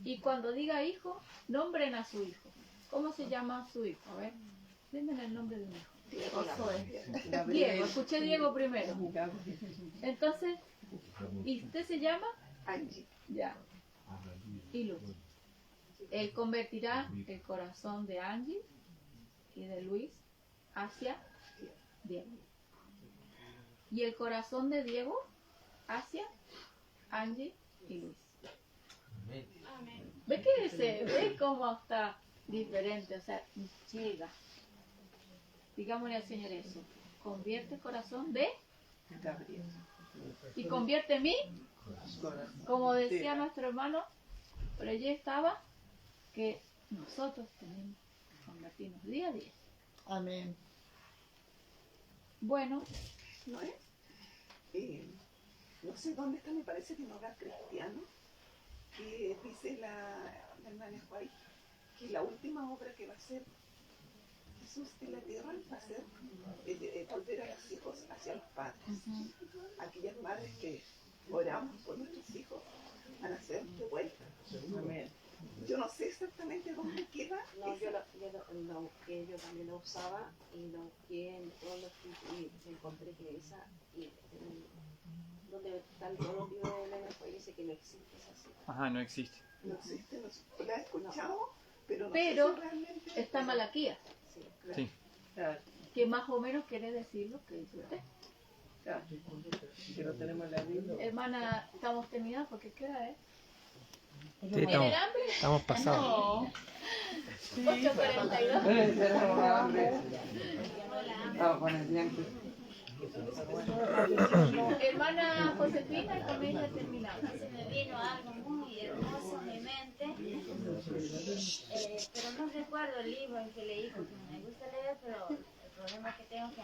Y cuando diga hijo, nombren a su hijo. ¿Cómo se llama su hijo? A ver, denme el nombre de un hijo. Diego, escuché Diego primero. Entonces, ¿y usted se llama? Angie. Ya. Y Luz. Él convertirá el corazón de Angie y de Luis hacia Diego. Y el corazón de Diego hacia Angie y Luis. ¿Ve que se ve cómo está diferente? O sea, llega. Digámosle al Señor eso. Convierte el corazón de Gabriel. Y convierte mi, como decía nuestro hermano, pero allí estaba, que nosotros tenemos que convertirnos día a día. Amén. Bueno, ¿No es? No sé dónde está, me parece que en Hogar Cristiano, que dice la hermana Juárez que la última obra que va a hacer Jesús en la tierra va a ser volver a los hijos hacia los padres. Aquellas madres que oramos por nuestros hijos, yo también lo usaba y lo busqué en todos los sitios y encontré que esa, y donde están todos los libros de Elena White dice que no existe esa cita. Ajá, no existe. No existe, no la he escuchado, pero no Pero sé si realmente está Malaquías, Sí. Claro, que más o menos quiere decir lo que dice usted. claro. Que no tenemos la Biblia. Hermana, estamos terminados porque ¿qué hora es? Sí, ¿Tienen hambre? estamos pasados. No. 8:42. Tenemos hambre. Estamos con el diente. Hermana Josefina, y también ya terminamos. Se me vino algo muy hermoso en mi mente, pero no recuerdo el libro en que leí porque me gusta leer, pero el problema es que tengo que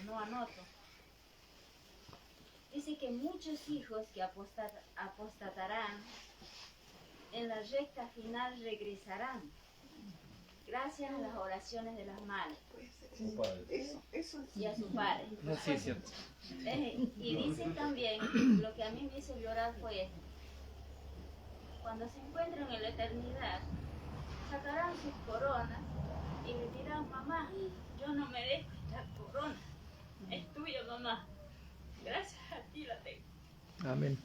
no anoto. Dice que muchos hijos que apostatarán en la recta final regresarán, gracias a las oraciones de las madres eso y a su padre. Sí, es cierto. Y dice también, lo que a mí me hizo llorar fue esto: cuando se encuentren en la eternidad, sacarán sus coronas y le dirán: mamá, yo no merezco esta corona, es tuya, mamá, gracias a ti la tengo. Amén.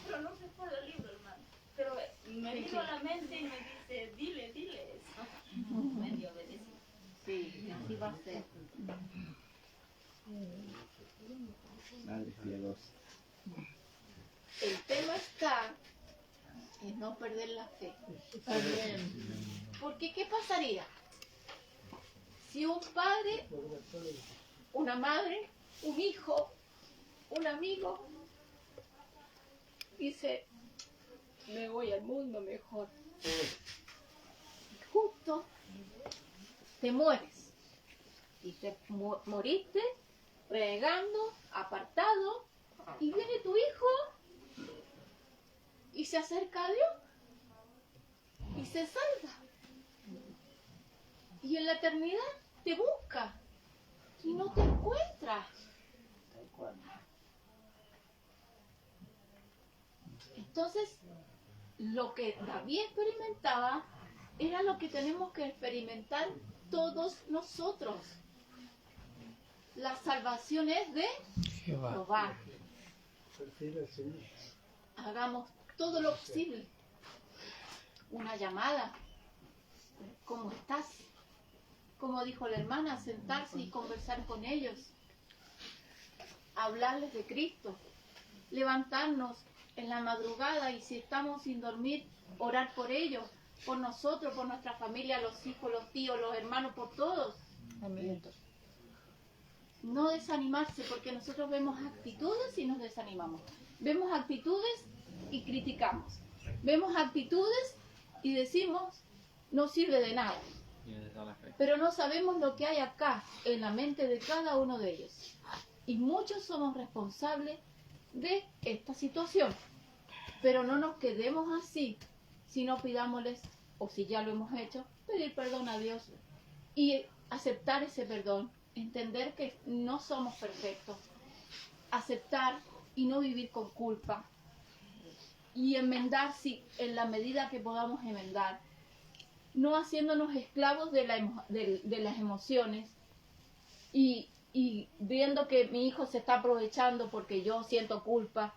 Pero no recuerdo el libro, hermano, pero me vino a la mente y me dice: dile eso. Me dio obedecido. Sí, así va a ser. Madre piadosa. El tema está en no perder la fe. Porque ¿qué pasaría si un padre, una madre, un hijo, un amigo dice: me voy al mundo mejor? Justo te mueres y te moriste renegando, apartado, y viene tu hijo y se acerca a Dios y se salva, y en la eternidad te busca y no te encuentra. Entonces, lo que David experimentaba era lo que tenemos que experimentar todos nosotros. La salvación es de Jehová. Hagamos todo lo posible. Una llamada. ¿Cómo estás? Como dijo la hermana, sentarse y conversar con ellos. Hablarles de Cristo. Levantarnos en la madrugada, y si estamos sin dormir, orar por ellos, por nosotros, por nuestra familia, los hijos, los tíos, los hermanos, por todos. Amén. No desanimarse, porque nosotros vemos actitudes y nos desanimamos. Vemos actitudes y criticamos. Vemos actitudes y decimos: no sirve de nada. Pero no sabemos lo que hay acá en la mente de cada uno de ellos. Y muchos somos responsables de esta situación. Pero no nos quedemos así, sino pidámosles, o si ya lo hemos hecho, pedir perdón a Dios y aceptar ese perdón. Entender que no somos perfectos. Aceptar y no vivir con culpa. Y enmendar en la medida que podamos enmendar. No haciéndonos esclavos de las emociones y viendo que mi hijo se está aprovechando porque yo siento culpa.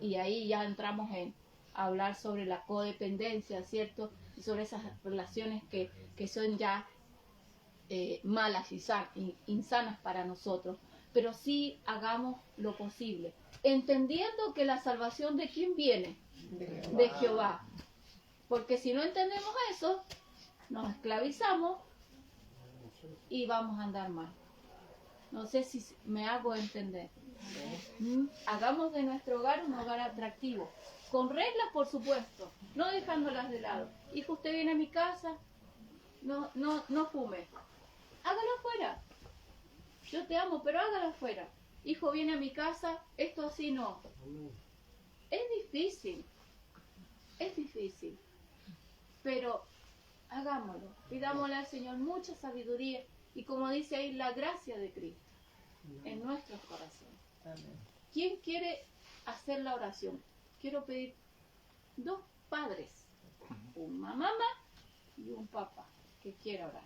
Y ahí ya entramos en hablar sobre la codependencia, ¿cierto? Y sobre esas relaciones que son ya malas y insanas para nosotros. Pero sí hagamos lo posible, entendiendo que la salvación ¿de quién viene? De Jehová. Porque si no entendemos eso, nos esclavizamos y vamos a andar mal. No sé si me hago entender. Hagamos de nuestro hogar un hogar atractivo, con reglas, por supuesto, no dejándolas de lado. Hijo, usted viene a mi casa, no fume. Hágalo afuera. Yo te amo, pero hágalo afuera. Hijo, viene a mi casa, esto así no. Es difícil, pero hagámoslo. Pidámosle al Señor mucha sabiduría y, como dice ahí, la gracia de Cristo en nuestros corazones. ¿Quién quiere hacer la oración? Quiero pedir 2 padres, una mamá y un papá que quiera orar.